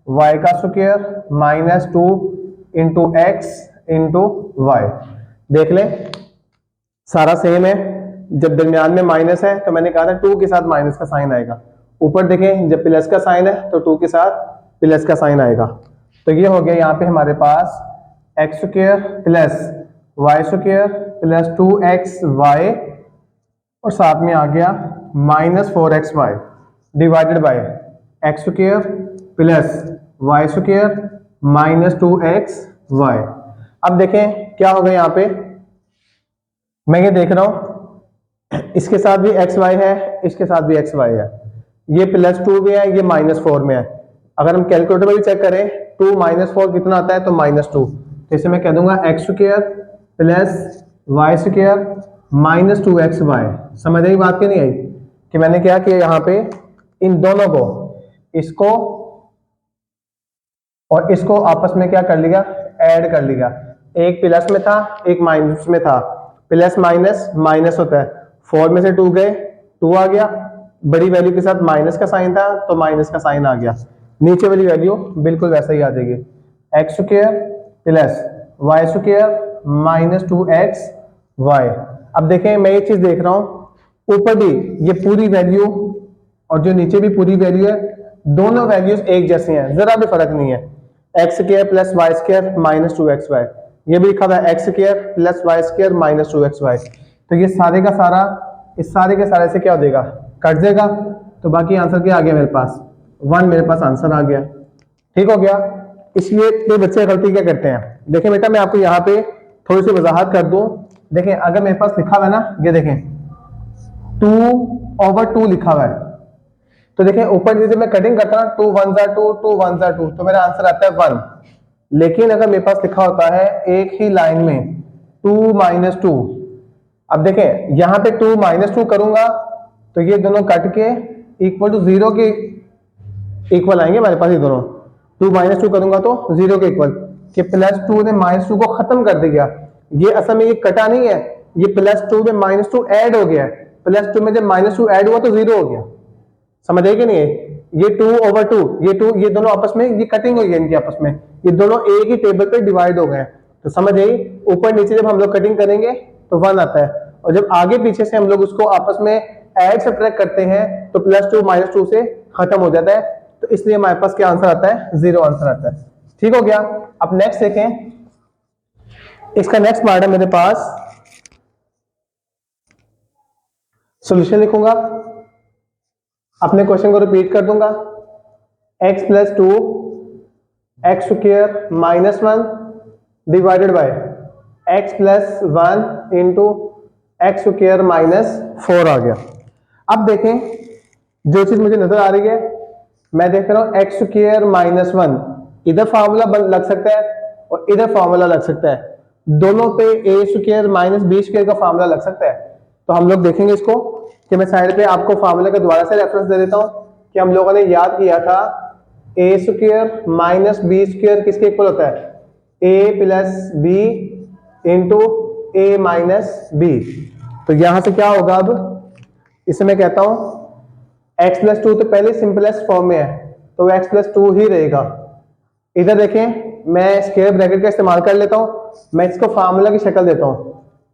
y का square minus 2 into X into Y. देख ले, सारा सेम है। जब दरमियान में माइनस है तो मैंने कहा था 2 के साथ माइनस का साइन आएगा। ऊपर देखें, जब प्लस का साइन है तो 2 के साथ प्लस का साइन आएगा। तो ये हो गया यहाँ पे हमारे पास x square plus Y square plus 2xy, और साथ में आ गया minus 4xy divided by x square plus Y square minus 2xy। अब देखें क्या होगा यहाँ पे, मैं ये देख रहा हूं इसके साथ भी xy है, इसके साथ भी xy है, ये प्लस 2 भी है, ये माइनस 4 में है। अगर हम कैलकुलेटर में भी चेक करें 2 माइनस 4 कितना आता है, तो माइनस 2। तो इसे मैं कह दूंगा X square plus Y square minus 2xy। समझ आई बात की नहीं आई? कि मैंने क्या किया यहाँ पे, इन दोनों को, इसको और इसको आपस में क्या कर लिया, ऐड कर लिया। एक प्लस में था, एक माइनस में था। प्लस माइनस माइनस होता है, 4 में से 2 गए, 2 आ गया, बड़ी वैल्यू के साथ माइनस का साइन था तो माइनस का साइन आ गया। नीचे वाली वैल्यू बिल्कुल वैसा ही आ जाएगी, X square plus Y square minus 2xy। अब देखें, मैं ये चीज देख रहा हूं, ऊपर भी ये पूरी वैल्यू और जो नीचे भी पूरी वैल्यू है, दोनों वैल्यूज एक जैसी हैं, जरा भी फर्क नहीं है। X square plus Y square minus 2xy, ये भी लिखा हुआ है X square plus Y square minus 2xy। तो ये सारे का सारा, इस सारे के सारे से क्या हो जाएगा, कट जाएगा। तो बाकी आंसर क्या आ गया मेरे पास, 1 मेरे पास आंसर आ गया। ठीक हो गया। इसलिए ये बच्चे गलती क्या करते हैं, देखें बेटा मैं आपको यहाँ पे थोड़ी सी वजाहत कर दूं। देखें, अगर मेरे पास लिखा हुआ है ना, ये देखें 2/2 लिखा हुआ है, तो देखें ऊपर नीचे मैं कटिंग करता हूं, 2 1 जा 2, 2 1 जा 2, तो मेरा आंसर आता है 1। लेकिन अगर मेरे पास लिखा होता है एक ही लाइन में 2 माइनस 2, अब देखें यहां पे 2 माइनस 2 करूंगा तो ये दोनों कट के इक्वल टू 0 के इक्वल आएंगे हमारे पास, ये दोनों 2 माइनस 2 करूंगा तो 0 के इक्वल। कि +2 ने -2 को खत्म कर दिया। ये असल में ये कटा नहीं है, ये +2 में -2 ऐड हो गया है। +2 में जब -2 ऐड हुआ तो 0 हो गया। समझ आई कि नहीं है? ये 2/2, ये दोनों आपस में ये कटिंग हुई है इनकी आपस में, ये दोनों एक ही टेबल पे डिवाइड हो गए। तो समझ आई, ऊपर नीचे जब हम लोग कटिंग करेंगे तो 1 आता है, और जब आगे पीछे से हम लोग उसको आपस में ऐड सब्ट्रैक्ट करते हैं तो +2 -2 से खत्म हो जाता है। तो इसलिए हमारे पास क्या आंसर आता है? 0 आंसर आता है। ठीक हो गया। अब नेक्स्ट देखें, इसका नेक्स्ट पार्ट है मेरे पास, सॉल्यूशन लिखूंगा, अपने क्वेश्चन को रिपीट कर दूंगा। x + 2 x² -1 divided by x + 1 into x² -4 आ गया। अब देखें, जो चीज मुझे नजर आ रही है, मैं देख रहा हूं x² -1, इधर फार्मूला लग सकता है और इधर फार्मूला लग सकता है, दोनों पे a² - b² का फार्मूला लग सकता है। तो हम लोग देखेंगे इसको, कि मैं साइड पे आपको फार्मूला का दोबारा से रेफरेंस दे देता हूं कि हम लोगों ने याद किया था a² - b² किसके इक्वल होता है? a + b into a - b। तो यहां से क्या होगा, अब इसे मैं कहता हूं x + 2 तो पहले सिंपलेस्ट फॉर्म में है, तो x + 2 ही रहेगा। इधर देखें, मैं स्क्वायर ब्रैकेट का इस्तेमाल कर लेता हूं, मैं इसको फार्मूला की शक्ल देता हूं।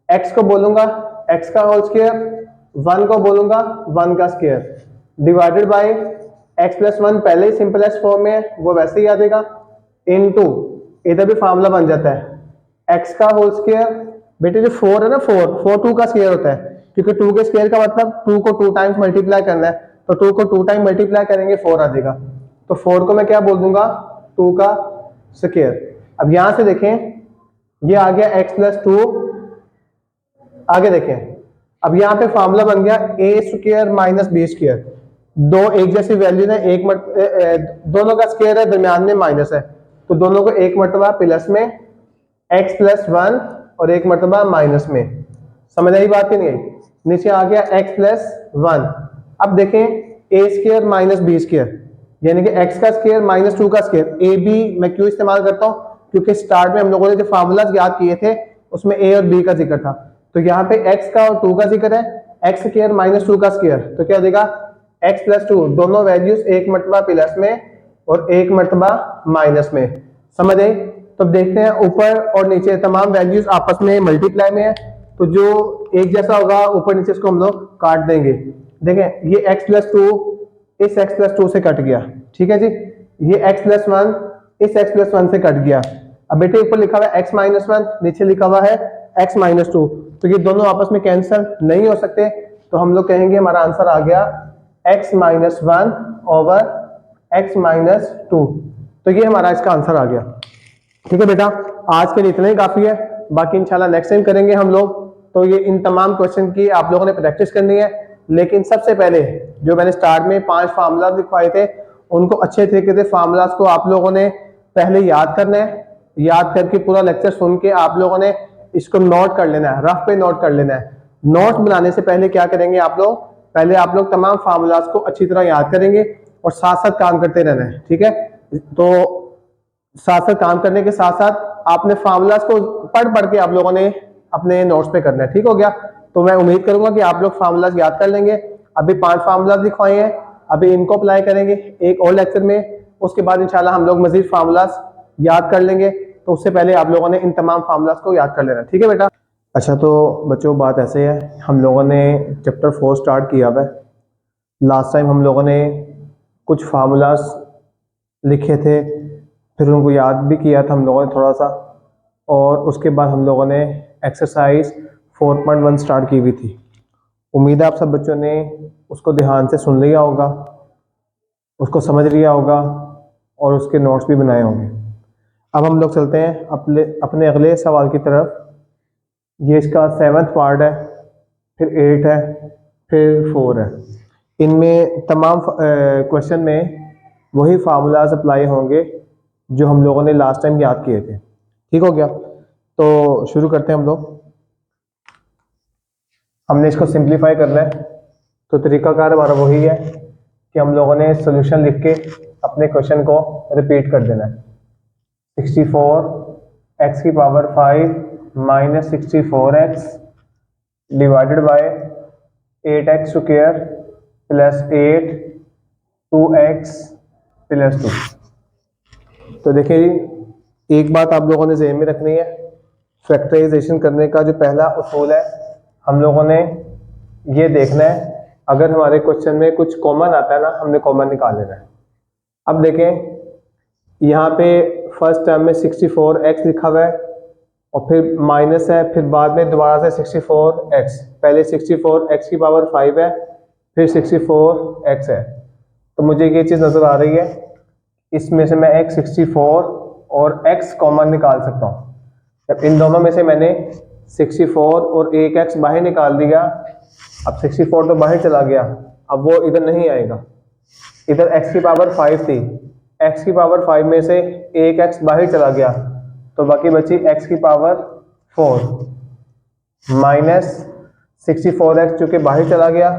x को बोलूंगा x का होल स्क्वायर, 1 को बोलूंगा 1 का स्क्वायर, डिवाइडेड बाय x + 1 पहले ही सिंपलेस्ट फॉर्म में है, वो वैसे ही आ जाएगा, इनटू इधर भी फार्मूला बन जाता है x का होल स्क्वायर। बेटे जो 4 है ना, 4 2 का स्क्वायर होता है, क्योंकि 2 के स्क्वायर का मतलब 2 को 2 टाइम्स मल्टीप्लाई करना है, तो 2 को 2 टाइम मल्टीप्लाई करेंगे 4 आ जाएगा। तो 4 को मैं क्या बोल दूंगा? 2 का स्क्वायर। अब यहां से देखें, ये आ गया x + 2, आगे देखें, अब यहाँ पे फार्मूला बन गया a² - b²। दो एक जैसी वैल्यू है, दोनों का स्क्वायर है, दरमियान में माइनस है, तो दोनों को एक मरतबा प्लस में x + 1 और एक मरतबा माइनस में। समझ आई बात कि नहीं आई? नीचे आ गया x + 1। अब देखें a² - b², यानी कि x का स्क्वायर -2 का स्क्वायर। ए बी मैं क्यों इस्तेमाल करता हूँ? क्योंकि स्टार्ट में हम लोगों ने जो फार्मूलाज याद किए थे उसमें a और b का जिक्र था, तो यहाँ पे x का और 2 का जिक्र है, x² - 2 का स्क्वायर, तो क्या देगा? x + 2, दोनों वैल्यूज एक मरतबा प्लस में और एक मरतबा माइनस में। समझ आई? तो देखते हैं, ऊपर और नीचे तमाम वैल्यूज आपस में मल्टीप्लाई में है, तो जो एक जैसा होगा ऊपर नीचे इसको हम लोग काट देंगे। देखें, ये x + 2 इस x + 2 से कट गया, ठीक है जी। ये x + 1 इस x + 1 से कट गया। अब बेटे ऊपर लिखा हुआ है x - 1, नीचे लिखा हुआ है x - 2, तो ये दोनों आपस में कैंसिल नहीं हो सकते, तो हम लोग कहेंगे हमारा आंसर आ गया x - 1 ओवर x - 2। तो ये हमारा इसका आंसर आ गया। ठीक है बेटा, आज के लिए इतना ही काफी है, बाकी इंशाल्लाह नेक्स्ट टाइम करेंगे हम लोग। तो ये इन तमाम क्वेश्चन की आप लोगों ने प्रैक्टिस करनी है, लेकिन सबसे पहले जो मैंने स्टार्ट में 5 फार्मूला लिखवाए थे, उनको अच्छे तरीके से फार्मूलाज को आप लोगों ने पहले याद करना है। याद करके पूरा लेक्चर सुन के आप लोगों ने इसको नोट कर लेना है, रफ पे नोट कर लेना है। नोट बनाने से पहले क्या करेंगे आप लोग? पहले आप लोग तमाम फार्मूलाज को अच्छी तरह याद करेंगे और साथ साथ काम करते रहना है, ठीक है? तो साथ साथ काम करने के साथ साथ आपने फार्मूलाज को पढ़ पढ़ के आप लोगों ने अपने नोट्स पे करना है। ठीक हो गया? तो मैं उम्मीद करूंगा कि आप लोग फार्मूलाज याद कर लेंगे। अभी 5 फार्मूलाज लिखवाए हैं, अभी इनको अप्लाई करेंगे एक और लेक्चर में, उसके बाद इंशाल्लाह हम लोग मजीद फार्मूलाज याद कर लेंगे। तो उससे पहले आप लोगों ने इन तमाम फार्मूलाज को याद कर लेना, ठीक है बेटा? अच्छा, तो बच्चों बात ऐसे है, हम लोगों ने चैप्टर 4 स्टार्ट किया हुआ है। लास्ट टाइम हम लोगों ने कुछ फार्मूलाज लिखे थे, फिर उनको याद भी किया था हम लोगों ने थोड़ा सा, और उसके बाद हम लोगों ने एक्सरसाइज 4.1 स्टार्ट की हुई थी। उम्मीद है आप सब बच्चों ने उसको ध्यान से सुन लिया होगा, उसको समझ लिया होगा और उसके नोट्स भी बनाए होंगे। अब हम लोग चलते हैं अपने अगले सवाल की तरफ। ये इसका 7th पार्ट है, फिर 8 है, फिर 4 है। इनमें तमाम क्वेश्चन में वही फार्मूलाज अप्लाई होंगे जो हम लोगों ने लास्ट टाइम याद किए थे। ठीक हो गया? तो शुरू करते हैं हम लोग। हमने इसको सिंप्लीफाई करना है, तो तरीकाकार हमारा वही है कि हम लोगों ने सोल्यूशन लिख के अपने क्वेश्चन को रिपीट कर देना है। 64 एक्स की power 5 minus 64x divided by 8x square plus 8 2x plus 2। तो देखिए जी, एक बात आप लोगों ने ज़हन में रखनी है, फैक्टराइजेशन करने का जो पहला उसूल है, हम लोगों ने ये देखना है अगर हमारे क्वेश्चन में कुछ कॉमन आता है ना, हमने कॉमन निकाल लेना है। अब देखें यहाँ पे फर्स्ट टर्म में 64x लिखा हुआ है और फिर माइनस है, फिर बाद में दोबारा से 64x, पहले 64x की पावर 5 है, फिर 64x है। तो मुझे ये चीज़ नज़र आ रही है, इसमें से मैं एक 64 और x कॉमन निकाल सकता हूँ। जब इन दोनों में से मैंने 64 और एक x बाहर निकाल दिया, अब 64 तो बाहर चला गया, अब वो इधर नहीं आएगा। इधर x की पावर 5 थी, x की पावर 5 में से एक x बाहर चला गया, तो बाकी बची x की पावर 4 माइनस 64x जो कि बाहर चला गया,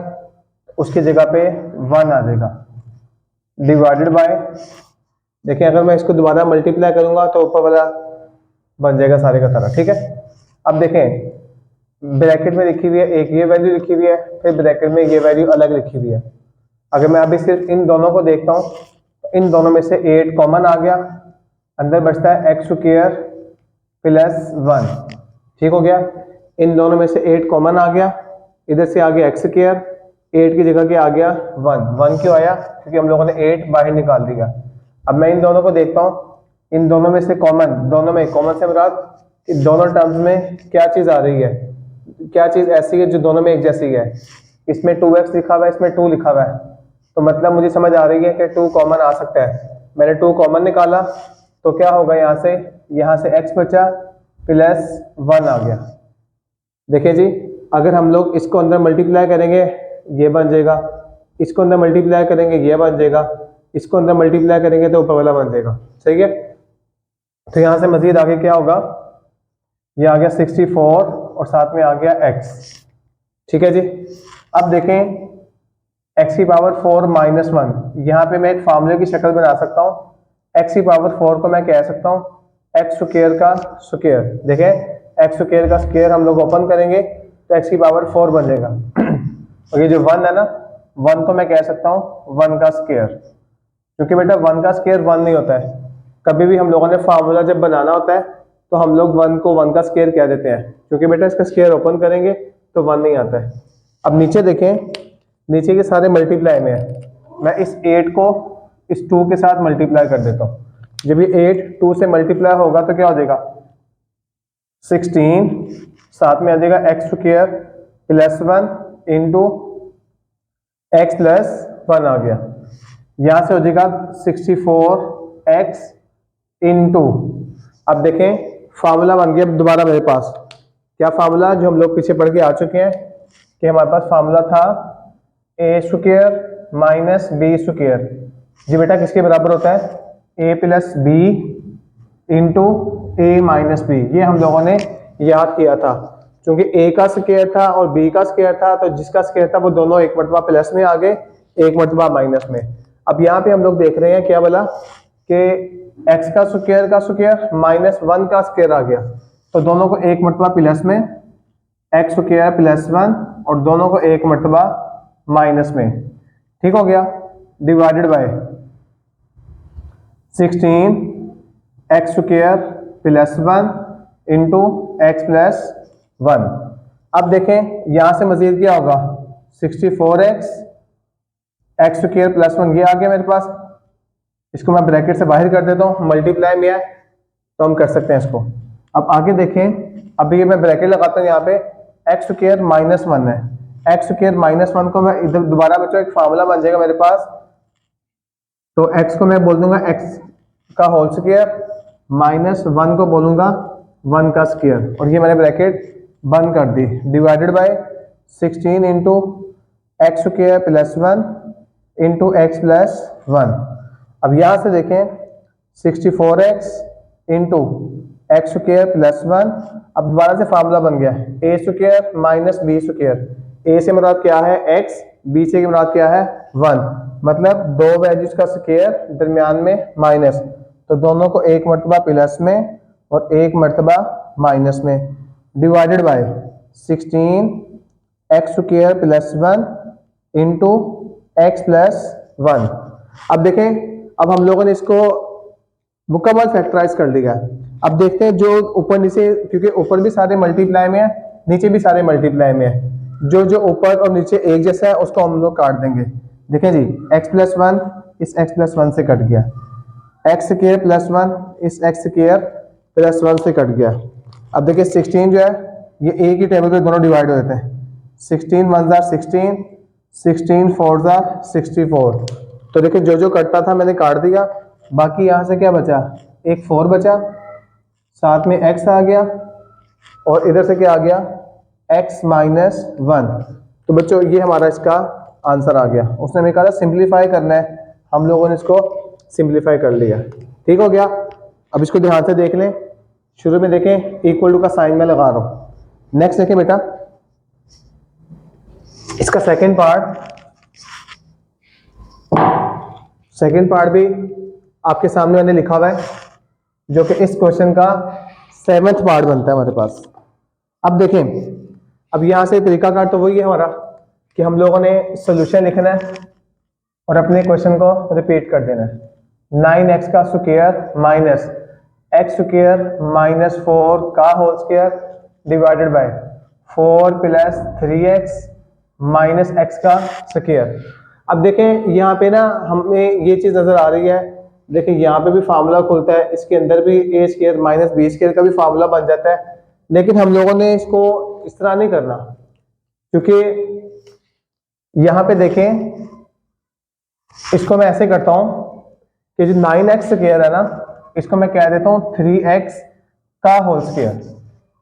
उसकी जगह पे 1 आ जाएगा डिवाइडेड बाय, देखिए अगर मैं इसको दोबारा मल्टीप्लाई करूंगा तो ऊपर वाला बन जाएगा सारे का सारा, ठीक है। अब देखें ब्रैकेट में लिखी हुई है, एक ये वैल्यू लिखी हुई है, फिर ब्रैकेट में ये वैल्यू अलग लिखी हुई है। अगर मैं अभी सिर्फ इन दोनों को देखता हूँ, इन दोनों में से 8 कॉमन आ गया, अंदर बचता है x स्क्वायर प्लस 1, ठीक हो गया। इन दोनों में से 8 कॉमन आ गया, इधर से आ गया x स्क्वायर, 8 की जगह क्या आ गया 1 क्यों आया, क्योंकि हम लोगों ने 8 बाहर निकाल दिया। अब मैं इन दोनों को देखता हूँ, इन दोनों में से कॉमन, दोनों में कॉमन से मुराद कि दोनों टर्म्स में क्या चीज़ आ रही है, क्या चीज़ ऐसी है जो दोनों में एक जैसी है। इसमें 2x लिखा हुआ है, इसमें 2 लिखा हुआ है, तो मतलब मुझे समझ आ रही है कि 2 कॉमन आ सकता है। मैंने 2 कॉमन निकाला तो क्या होगा, यहाँ से x बचा प्लस 1 आ गया। देखिए जी, अगर हम लोग इसको अंदर मल्टीप्लाई करेंगे ये बन जाएगा, इसको अंदर मल्टीप्लाई करेंगे ये बन जाएगा, इसको अंदर मल्टीप्लाई करेंगे तो ऊपर वाला बन जाएगा, सही है। तो यहाँ से मजीद आगे क्या होगा, ये आ गया 64 और साथ में आ गया x, ठीक है जी। अब देखें x की पावर 4 माइनस 1, यहाँ पे मैं एक फार्मूले की शक्ल बना सकता हूँ। x की पावर 4 को मैं कह सकता हूँ x स्क्वायर का स्क्वायर। देखें x स्क्वायर का स्क्वायर हम लोग ओपन करेंगे तो x की पावर 4 बन जाएगा और ये जो 1 है ना, 1 को मैं कह सकता हूँ 1 का स्क्वायर, क्योंकि बेटा 1 का स्क्वायर 1 नहीं होता है। कभी भी हम लोगों ने फार्मूला जब बनाना होता है तो हम लोग 1 को 1 का स्क्वायर कह देते हैं, क्योंकि बेटा इसका स्क्वायर ओपन करेंगे तो 1 नहीं आता है। अब नीचे देखें, नीचे के सारे मल्टीप्लाई में है, मैं इस 8 को इस 2 के साथ मल्टीप्लाई कर देता हूँ। जब ये 8 2 से मल्टीप्लाई होगा तो क्या हो जाएगा 16, साथ में आ जाएगा x square plus 1 into x plus 1 आ गया, यहाँ से हो जाएगा 64x इंटू, अब देखें फार्मूला बन गया दोबारा मेरे पास। क्या फार्मूला जो हम लोग पीछे पढ़ के आ चुके हैं कि हमारे पास फार्मूला था a square minus B square, जी बेटा किसके बराबर होता है a plus B into a minus b. ये हम लोगों ने याद किया था, क्योंकि a का स्क्वायर था और b का स्क्वायर था, तो जिसका स्क्वायर था वो दोनों एक मरतबा प्लस में आ गए, एक मरतबा माइनस में। अब यहाँ पे हम लोग देख रहे हैं क्या बोला कि x का स्क्वायर माइनस 1 का स्क्वायर आ गया, तो दोनों को एक मरतबा प्लस में, x स्क्वायर प्लस 1 और दोनों को एक मरतबा माइनस में, ठीक हो गया, divided by 16x square plus 1 into x plus 1। अब देखें यहाँ से मजीद क्या होगा 64x एक्स स्क्वायर प्लस 1, ये आ गया मेरे पास। इसको मैं ब्रैकेट से बाहर कर देता हूँ, मल्टीप्लाई में है तो हम कर सकते हैं इसको। अब आगे देखें, अभी ये मैं ब्रैकेट लगाता हूँ, यहाँ पे एक्स स्क्वायर माइनस 1 है, एक्स स्क्वायर माइनस 1 को मैं इधर दोबारा बच्चों एक फार्मूला बन जाएगा मेरे पास, तो x को मैं बोल दूंगा x का होल स्क्वायर, माइनस 1 को बोलूंगा 1 का स्क्वायर, और ये मैंने ब्रैकेट बंद कर दी, divided by 16 into x square plus 1 into x plus 1। अब यहाँ से देखें 64x into x square plus 1, अब दोबारा से फार्मूला बन गया ए स्क्वायर माइनस बी स्क्वायर। ए से मुराद क्या है x, बी से मुराद क्या है 1, मतलब दो वैल्यूज का स्क्वायर दरमियान में माइनस, तो दोनों को एक मरतबा प्लस में और एक मरतबा माइनस में, divided by 16x² plus 1 into x plus 1। अब देखें, अब हम लोगों ने इसको मुकम्मल फैक्टराइज कर लिया। अब देखते हैं जो ऊपर नीचे, क्योंकि ऊपर भी सारे मल्टीप्लाई में है, नीचे भी सारे मल्टीप्लाई में है, जो जो ऊपर और नीचे एक जैसा है उसको हम लोग काट देंगे। देखें जी, x प्लस 1 इस x प्लस 1 से कट गया, x² प्लस 1 इस x² प्लस 1 से कट गया। अब देखिए 16 जो है ये एक ही टेबल पे दोनों डिवाइड हो जाते हैं। 16 1 जार 16, 16 4 जार 64। तो देखिए जो जो कटता था मैंने काट दिया, बाकी यहाँ से क्या बचा, एक 4 बचा, साथ में x आ गया और इधर से क्या आ गया, x माइनस 1। तो बच्चों ये हमारा इसका आंसर आ गया। उसने हमें कहा था सिंप्लीफाई करना है, हम लोगों ने इसको सिंप्लीफाई कर लिया। ठीक हो गया। अब इसको ध्यान से देख लें। शुरू में देखें इक्वल टू का साइन मैं लगा रहा हूं। नेक्स्ट देखें बेटा, इसका सेकंड पार्ट भी आपके सामने मैंने लिखा हुआ है, जो कि इस क्वेश्चन का 7वां पार्ट बनता है हमारे पास। अब देखें, अब यहां से तरीकाकार तो वही है हमारा कि हम लोगों ने सोल्यूशन लिखना है और अपने क्वेश्चन को रिपीट कर देना है। 9x का स्क्वायर माइनस x² माइनस 4 का whole square divided by 4 plus 3x minus x का स्क्वायर। अब देखें यहाँ पे ना हमें ये चीज नजर आ रही है, देखिए यहाँ पे भी फार्मूला खुलता है, इसके अंदर भी a² माइनस b² का भी फार्मूला बन जाता है, लेकिन हम लोगों ने इसको इस तरह नहीं करना, क्योंकि यहाँ पे देखें इसको मैं ऐसे करता हूं कि जो 9x² है ना, इसको मैं कह देता हूं 3x का होल स्क्वायर।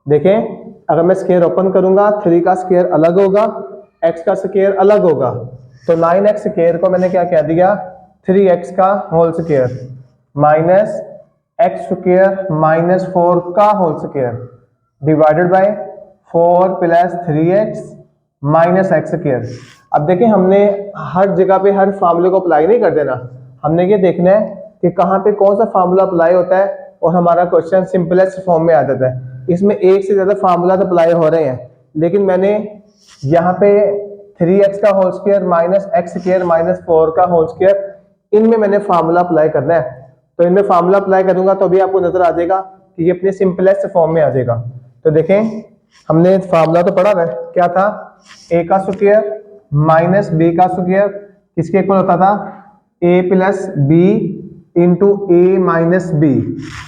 देखें अगर मैं स्क्वायर ओपन करूंगा 3 का स्क्वायर अलग होगा, x का स्क्वायर अलग होगा, तो 9x² को मैंने क्या कह दिया, 3x का whole square minus x² minus 4 का whole square divided by 4 plus 3x minus x²। अब देखें हमने हर जगह पे हर फार्मूले को अप्लाई नहीं कर देना, हमने ये देखना है कि कहाँ पे कौन सा फार्मूला अप्लाई होता है और हमारा क्वेश्चन सिंपलेस्ट फॉर्म में आ जाता है। इसमें एक से ज्यादा फार्मूला अप्लाई हो रहे हैं, लेकिन मैंने यहाँ पे 3x का whole square minus x² minus 4 का होल स्क्वायर, इनमें मैंने फार्मूला अप्लाई करना है। तो इनमें फार्मूला अप्लाई करूंगा तो अभी आपको नजर आ जाएगा कि ये अपने सिंपलेस्ट फॉर्म में आ जाएगा। तो देखें हमने फार्मूला तो पढ़ा है, क्या था, a का स्क्वायर माइनस b का स्क्वायर किसके इक्वल होता था, a plus b into a minus b।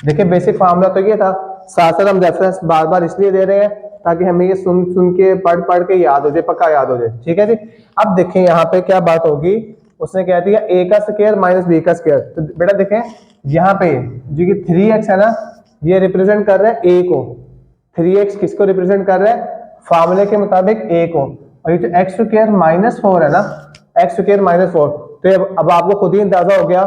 देखिए बेसिक फार्मूला तो ये था, साथ साथ हम रेफरेंस बार बार इसलिए दे रहे हैं ताकि हमें ये सुन सुन के पढ़ के याद हो जाए, पक्का याद हो जाए। ठीक है जी। अब देखें यहाँ पे क्या बात होगी, उसने कह दिया a का स्क्वायर माइनस b का स्क्वायर। तो बेटा देखें यहाँ पे जो कि 3x है ना, ये रिप्रेजेंट कर रहा है a को, 3x किसको रिप्रेजेंट कर रहा है, फार्मूले के मुताबिक a को, और ये जो x² माइनस 4 है ना, x² माइनस 4, तो अब आपको खुद ही अंदाजा हो गया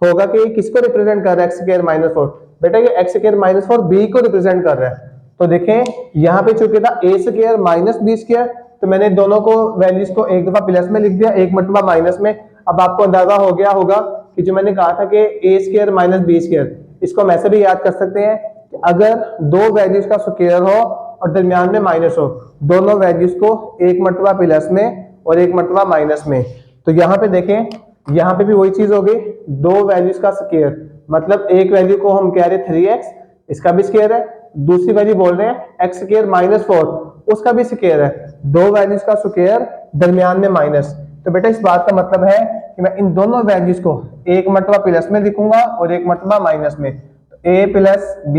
होगा कि किसको रिप्रेजेंट कर रहा है, x² माइनस 4। बेटा ये x² माइनस 4 b को रिप्रेजेंट कर रहा है। तो देखें यहाँ पे चूंकि था a² माइनस b², तो मैंने दोनों को वैल्यूज को एक दफा प्लस में लिख दिया, एक मरतबा माइनस में। अब आपको अंदाजा हो गया होगा कि जो मैंने कहा था कि a² माइनस b², इसको हम ऐसे भी याद कर सकते हैं कि अगर दो वैल्यूज का स्क्वायर हो और दरमियान में माइनस हो, दोनों वैल्यूज को एक मरतबा प्लस में और एक मरतबा माइनस में। तो यहाँ पे देखें, यहाँ पे भी वही चीज होगी, दो वैल्यूज का स्क्वायर, मतलब एक वैल्यू को हम कह रहे 3x, इसका भी स्क्वायर है, दूसरी वैल्यू बोल रहे हैं x² माइनस 4, उसका भी स्क्वायर है, दो वैल्यूज का स्क्वायर दरमियान में माइनस। तो बेटा इस बात का मतलब है कि मैं इन दोनों वैल्यूज को एक मरतबा प्लस में लिखूंगा और एक मरतबा माइनस में। तो a plus b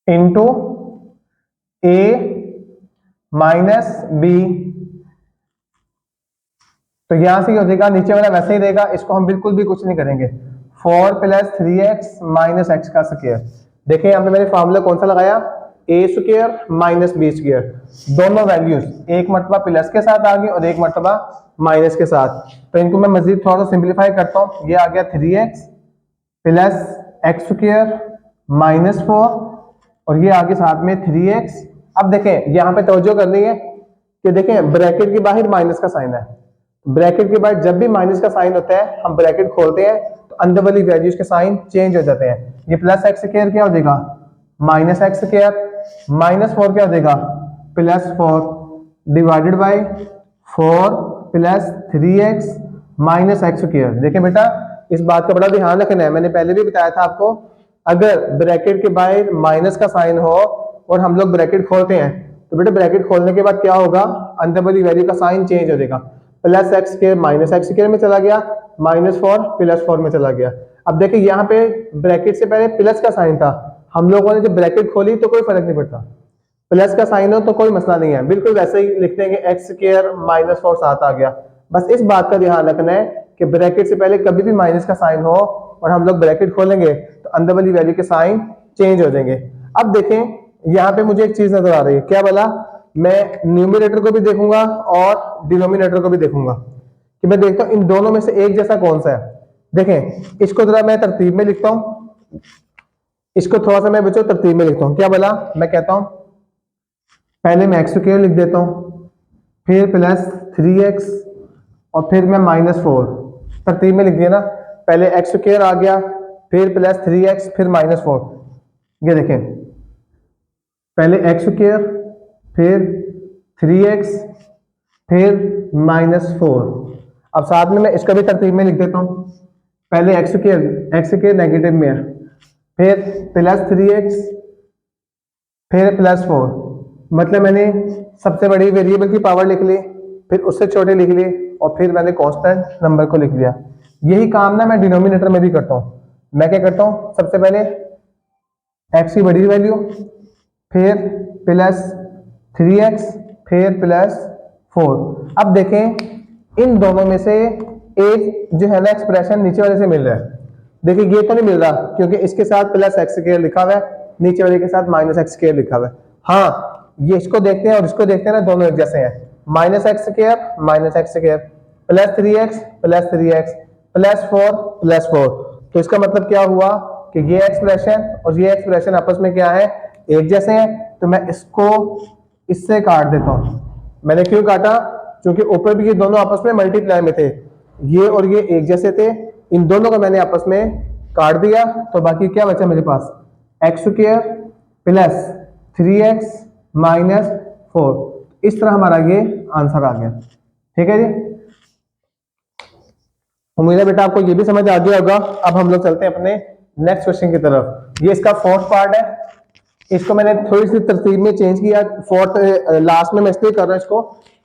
into a minus b, तो यहां से हो जाएगा, नीचे वाला वैसे ही रहेगा, इसको हम बिल्कुल भी कुछ नहीं करेंगे, 4 प्लस 3x माइनस x का स्क्वायर। देखिए यहाँ पे मैंने फार्मूला कौन सा लगाया, a² माइनस b², दोनों वैल्यूज एक मरतबा प्लस के साथ आ गई और एक मरतबा माइनस के साथ। तो इनको मैं मजीद थोड़ा सा सिंप्लीफाई करता हूँ, ये आ गया 3x प्लस x² माइनस 4 और ये आगे साथ में 3x। अब देखें यहाँ पे तवज्जो करनी है कि देखें ब्रैकेट के बाहर माइनस का साइन है, ब्रैकेट के बाद जब भी माइनस का साइन होता है हम ब्रैकेट खोलते हैं तो अंदर वाली वैल्यूज के साइन चेंज हो जाते हैं। ये प्लस एक्स स्क्वायर क्या हो जाएगा माइनस एक्स स्क्वायर, माइनस 4 क्या हो जाएगा plus 4 divided by 4 plus 3x minus x square. देखिए बेटा इस बात का बड़ा ध्यान रखना है, मैंने पहले भी बताया था आपको, अगर ब्रैकेट के बाहर माइनस का साइन हो और हम लोग ब्रैकेट खोलते हैं तो बेटा ब्रैकेट खोलने के बाद क्या होगा, अंदर वाली वैल्यू का साइन चेंज हो जाएगा। Plus x square minus x square में चला गया, माइनस 4 प्लस 4 में चला गया। अब देखिए यहाँ पे ब्रैकेट से पहले प्लस का साइन था, हम लोगों ने जब ब्रैकेट खोली तो कोई फर्क नहीं पड़ता, प्लस का साइन हो तो कोई मसला नहीं है, बिल्कुल वैसे ही लिखते हैं कि एक्स स्क्वायर माइनस 4 7 आ गया। बस इस बात का ध्यान रखना है कि ब्रैकेट से पहले कभी भी माइनस का साइन हो और हम लोग ब्रैकेट खोलेंगे तो अंदर वाली वैल्यू के साइन चेंज हो जाएंगे। अब देखें यहाँ पे मुझे एक चीज नजर आ रही है, क्या बोला, मैं न्यूमरेटर को भी देखूंगा और डिनोमिनेटर को भी देखूंगा कि मैं देखता हूं इन दोनों में से एक जैसा कौन सा है। देखें इसको जरा मैं तरतीब में लिखता हूं, इसको थोड़ा सा मैं बच्चों तरतीब में लिखता हूं। क्या बोला, मैं कहता हूं पहले मैं एक्स स्क्वायर लिख देता हूं, फिर प्लस 3x और फिर मैं माइनस 4, तरतीब में लिख दिया ना, पहले एक्स स्क्वायर आ गया, फिर प्लस 3x फिर माइनस 4। ये देखें पहले एक्स स्क्वायर फिर 3x फिर माइनस 4। अब साथ में मैं इसका भी तरतीब में लिख देता हूं, पहले एक्स स्क्वायर नेगेटिव में है, फिर प्लस 3x फिर प्लस 4, मतलब मैंने सबसे बड़ी वेरिएबल की पावर लिख ली, फिर उससे छोटे लिख ली और फिर मैंने कांस्टेंट नंबर को लिख लिया। यही काम ना मैं डिनोमिनेटर में भी करता हूँ। मैं क्या करता हूँ, सबसे पहले एक्स की बड़ी वैल्यू, फिर प्लस 3x फिर प्लस 4। अब देखें इन दोनों में से एक जो है ना एक्सप्रेशन नीचे वाले से मिल रहा है। देखिए ये तो नहीं मिल रहा क्योंकि इसके साथ प्लस एक्स स्क्वायर लिखा हुआ है, नीचे वाले के साथ माइनस एक्स स्क्वायर लिखा हुआ है। हाँ ये इसको देखते हैं और इसको देखते हैं ना, दोनों एक जैसे हैं, minus x square plus 3x plus 4 plus 4। तो इसका मतलब क्या हुआ कि ये एक्सप्रेशन और ये एक्सप्रेशन आपस में क्या है, एक जैसे हैं। तो मैं इसको इससे काट देता हूं। मैंने क्यों काटा, क्योंकि ऊपर भी ये दोनों आपस में मल्टीप्लाई में थे, ये और ये एक जैसे थे, इन दोनों को मैंने आपस में काट दिया, तो बाकी क्या बचा मेरे पास, x square plus 3x minus 4। इस तरह हमारा ये आंसर आ गया। ठीक है जी, उम्मीद है बेटा आपको ये भी समझ आ गया होगा। अब हम लोग चलते हैं अपने नेक्स्ट क्वेश्चन की तरफ। ये इसका फोर्थ पार्ट है, इसको मैंने थोड़ी सी तरतीब में चेंज किया, फोर्थ लास्ट में मैं इसलिए कर रहा हूं इसको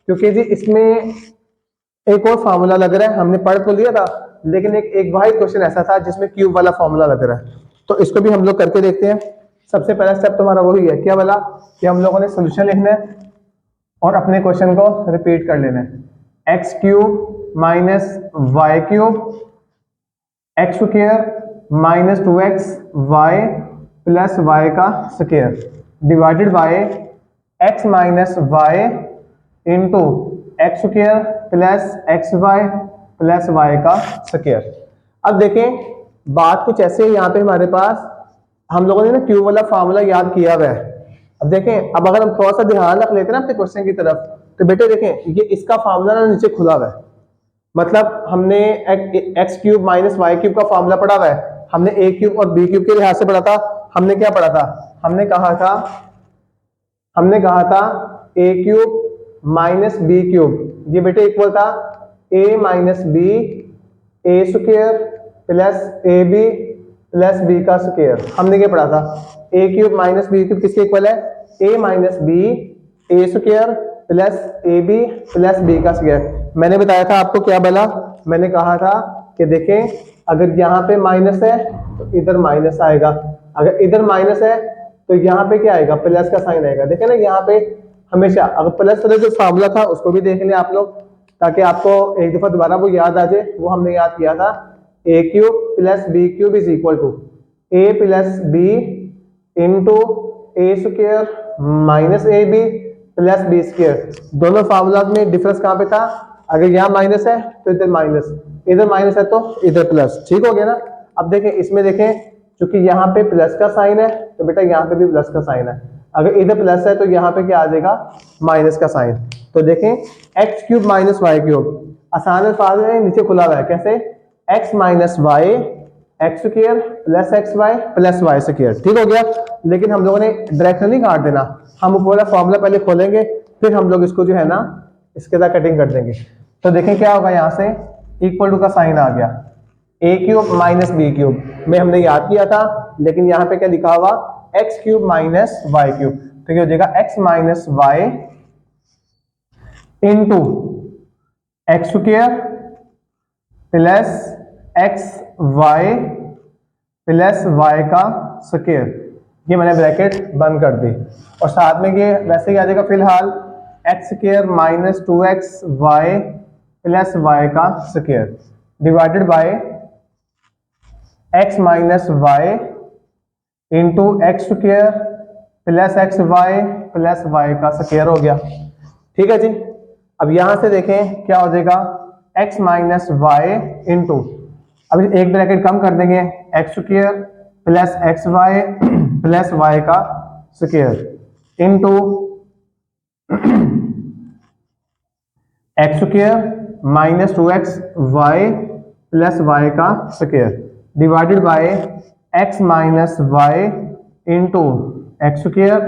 क्योंकि जी इसमें एक और फार्मूला लग रहा है, हमने पढ़ तो लिया था लेकिन एक वाहिद क्वेश्चन ऐसा था जिसमें क्यूब वाला फार्मूला लग रहा है, तो इसको भी हम लोग करके देखते हैं। सबसे पहला स्टेप तो हमारा वही है, क्या बोला कि हम लोगों ने सोल्यूशन लिखना है और अपने क्वेश्चन को रिपीट कर लेना है। X cube minus Y cube x square minus 2x y plus Y का square divided by x minus Y into x square plus x Y plus Y का स्क्वायर। अब देखें बात कुछ ऐसे है, यहाँ पे हमारे पास हम लोगों ने ना क्यूब वाला फार्मूला याद किया हुआ है। अब देखें, अब अगर हम थोड़ा सा ध्यान रख लेते हैं ना अपने क्वेश्चन की तरफ, तो बेटे देखें ये इसका फार्मूला ना नीचे खुला हुआ है, मतलब हमने X cube minus Y cube का फार्मूला पढ़ा हुआ है, हमने ए क्यूब और बी क्यूब के लिहाज से पढ़ा था। हमने क्या पढ़ा था, हमने कहा था a cube minus B cube, ये बेटे इक्वल था a minus b a square plus A B plus B का स्क्वायर। हमने क्या पढ़ा था, a cube minus B cube किसके इक्वल है, a minus b a square plus A B plus B का स्क्वायर। मैंने बताया था आपको, क्या बोला, मैंने कहा था कि देखें अगर यहाँ पे माइनस है तो इधर माइनस आएगा, अगर इधर माइनस है तो यहाँ पे क्या आएगा, प्लस का साइन आएगा। देखें ना यहाँ पे हमेशा अगर प्लस वाला जो फार्मूला था उसको भी देख लें आप लोग, ताकि आपको एक दफा दोबारा वो याद आ जाए। वो हमने याद किया था a cube plus B cube is equal to a plus B into A square minus A B plus B square. दोनों फार्मूला में डिफरेंस कहाँ पे था, अगर यहाँ माइनस है तो इधर माइनस, इधर माइनस है तो इधर प्लस। ठीक हो गया ना। अब देखें इसमें देखें क्योंकि यहाँ पे प्लस का साइन है तो बेटा यहाँ पे भी प्लस का साइन है, अगर इधर प्लस है तो यहाँ पे क्या आ जाएगा, माइनस का साइन। तो देखें X cube minus Y cube, आसान अल्फाज में नीचे खुला हुआ है, कैसे, X minus Y X square plus x Y plus Y square, ठीक हो गया। लेकिन हम लोगों ने डायरेक्शन नहीं काट देना, हम ऊपर वाला फॉर्मूला पहले खोलेंगे, फिर हम लोग इसको जो है ना इसके साथ कटिंग कर देंगे। तो देखें क्या होगा, यहाँ से इक्वल टू का साइन आ गया, a cube minus B cube में हमने याद किया था, लेकिन यहाँ पे क्या लिखा हुआ, X cube minus Y cube. तो क्या हो जाएगा, X minus Y into x square plus x Y plus Y का स्क्वायर, ये मैंने ब्रैकेट बंद कर दी, और साथ में ये वैसे ही आ जाएगा फिलहाल x square minus 2x y plus Y का square divided by x minus Y into x square plus x Y plus Y का स्क्वायर हो गया, ठीक है जी। अब यहां से देखें क्या हो जाएगा, x माइनस वाई इंटू, अब एक ब्रैकेट कम कर देंगे, x square plus x Y plus Y का square into x square minus 2x y plus Y का square divided by x minus Y into x square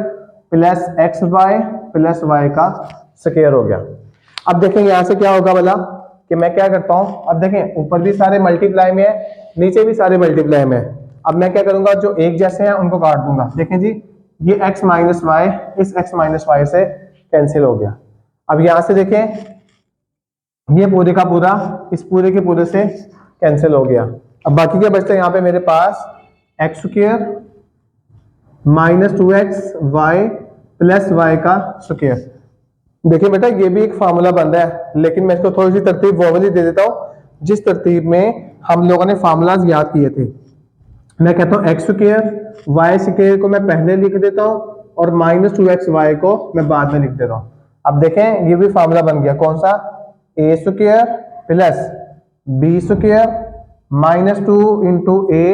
plus x Y plus Y का square हो गया। अब देखें यहां से क्या होगा बोला कि मैं क्या करता हूं, अब देखें ऊपर भी सारे मल्टीप्लाई में है, नीचे भी सारे मल्टीप्लाई में है। अब मैं क्या करूंगा, जो एक जैसे हैं उनको काट दूंगा। देखें जी, ये x माइनस वाई इस x माइनस वाई से कैंसिल हो गया। अब यहां से देखें ये पूरे का पूरा इस पूरे के पूरे से कैंसिल हो गया। अब बाकी क्या बचता है, यहाँ पे मेरे पास x square minus 2x y plus Y का स्क्वायर। देखिए बेटा ये भी एक फार्मूला बन रहा है, लेकिन मैं इसको थोड़ी सी तरतीब वो वाली दे देता हूँ जिस तरतीब में हम लोगों ने फार्मूलाज याद किए थे। मैं कहता हूँ एक्स स्क्वायर वाई स्क्वायर को मैं पहले लिख देता हूँ और माइनस 2x वाई को मैं बाद में लिख देता हूँ। अब देखें ये भी फार्मूला बन गया, कौन सा, a square plus B square minus 2 into A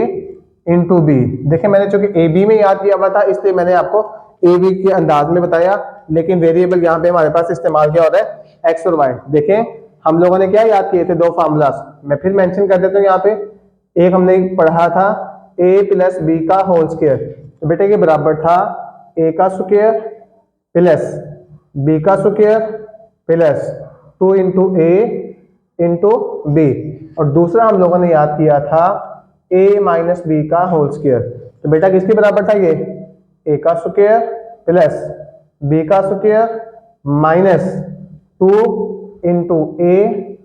into b. देखें मैंने चूंकि ए बी में याद किया हुआ था इसलिए मैंने आपको ए बी के अंदाज में बताया, लेकिन वेरिएबल यहाँ पे हमारे पास इस्तेमाल क्या हो रहा है, एक्स और वाई। देखें हम लोगों ने क्या याद किए थे, दो फार्मूलास, मैं फिर मेंशन कर देता हूँ यहाँ पे। एक हमने पढ़ा था ए प्लस बी का होल स्क्वायर, तो बेटे ये बराबर था ए का स्क्वायर प्लस बी का स्क्वायर प्लस 2 इंटू ए इंटू बी, और दूसरा हम लोगों ने याद किया था a माइनस बी का होल स्क्वायर। तो बेटा किसके बराबर था ये, a का स्क्वायर प्लस b का स्क्वायर माइनस 2 इंटू ए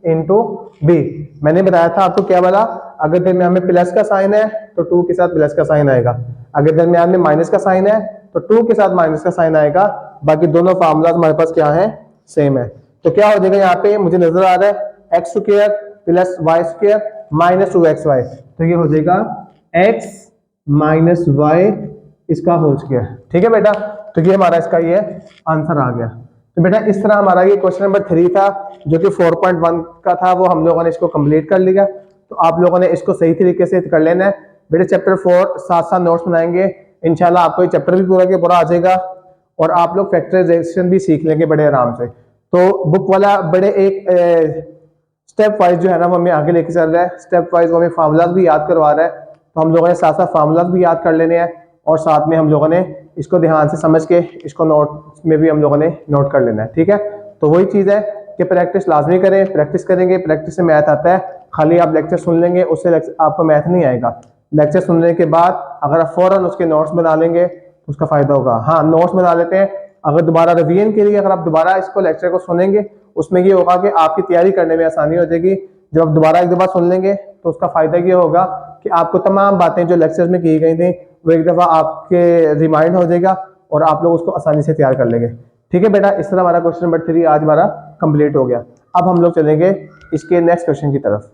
इंटू बी। मैंने बताया था आपको क्या बोला, अगर दरमियान में प्लस का साइन है तो 2 के साथ प्लस का साइन आएगा, अगर दरमियान में माइनस का साइन है तो 2 के साथ माइनस का साइन आएगा। बाकी दोनों फार्मूला हमारे पास क्या है, सेम है। तो क्या हो जाएगा यहाँ पे मुझे नजर आ रहा है X square plus Y square minus 2x Y, तो ये हो जाएगा x माइनस वाई इसका होल स्क्वायर, ठीक है बेटा। तो ये हमारा इसका ये आंसर आ गया। तो बेटा इस तरह हमारा ये क्वेश्चन नंबर 3 था जो कि 4.1 का था, वो हम लोगों ने इसको कंप्लीट कर लिया। तो आप लोगों ने इसको सही तरीके से कर लेना है बेटा। चैप्टर 4 साथ साथ नोट्स बनाएंगे, इंशाल्लाह आपको ये चैप्टर भी पूरा के पूरा आ जाएगा और आप लोग फैक्टराइजेशन भी सीख लेंगे बड़े आराम से। तो बुक वाला बड़े एक स्टेप वाइज जो है ना वो हमें आगे लेके चल रहा है, स्टेप वाइज वो हमें फार्मूलाज भी याद करवा रहा है। तो हम लोगों ने साथ साथ फार्मूलाज भी याद कर लेने हैं और साथ में हम लोगों ने इसको ध्यान से समझ के इसको नोट में भी हम लोगों ने नोट कर लेना है, ठीक है। तो वही चीज़ है कि प्रैक्टिस लाजमी करें, प्रैक्टिस करेंगे, प्रैक्टिस से मैथ आता है। खाली आप लेक्चर सुन लेंगे उससे आपको मैथ नहीं आएगा। लेक्चर सुनने के बाद अगर आप फौरन उसके नोट्स बना लेंगे तो उसका फायदा होगा। हाँ नोट्स बना लेते हैं, अगर दोबारा रिवीजन के लिए अगर आप दोबारा इसको लेक्चर को सुनेंगे उसमें ये होगा कि आपकी तैयारी करने में आसानी हो जाएगी। जब आप दोबारा एक दफा सुन लेंगे तो उसका फायदा ये होगा कि आपको तमाम बातें जो लेक्चर्स में की गई थी वो एक दफा आपके रिमाइंड हो जाएगा और आप लोग उसको आसानी से तैयार कर लेंगे, ठीक है बेटा। इस तरह हमारा क्वेश्चन नंबर 3 आज हमारा कंप्लीट हो गया। अब हम लोग चलेंगे इसके नेक्स्ट क्वेश्चन की तरफ।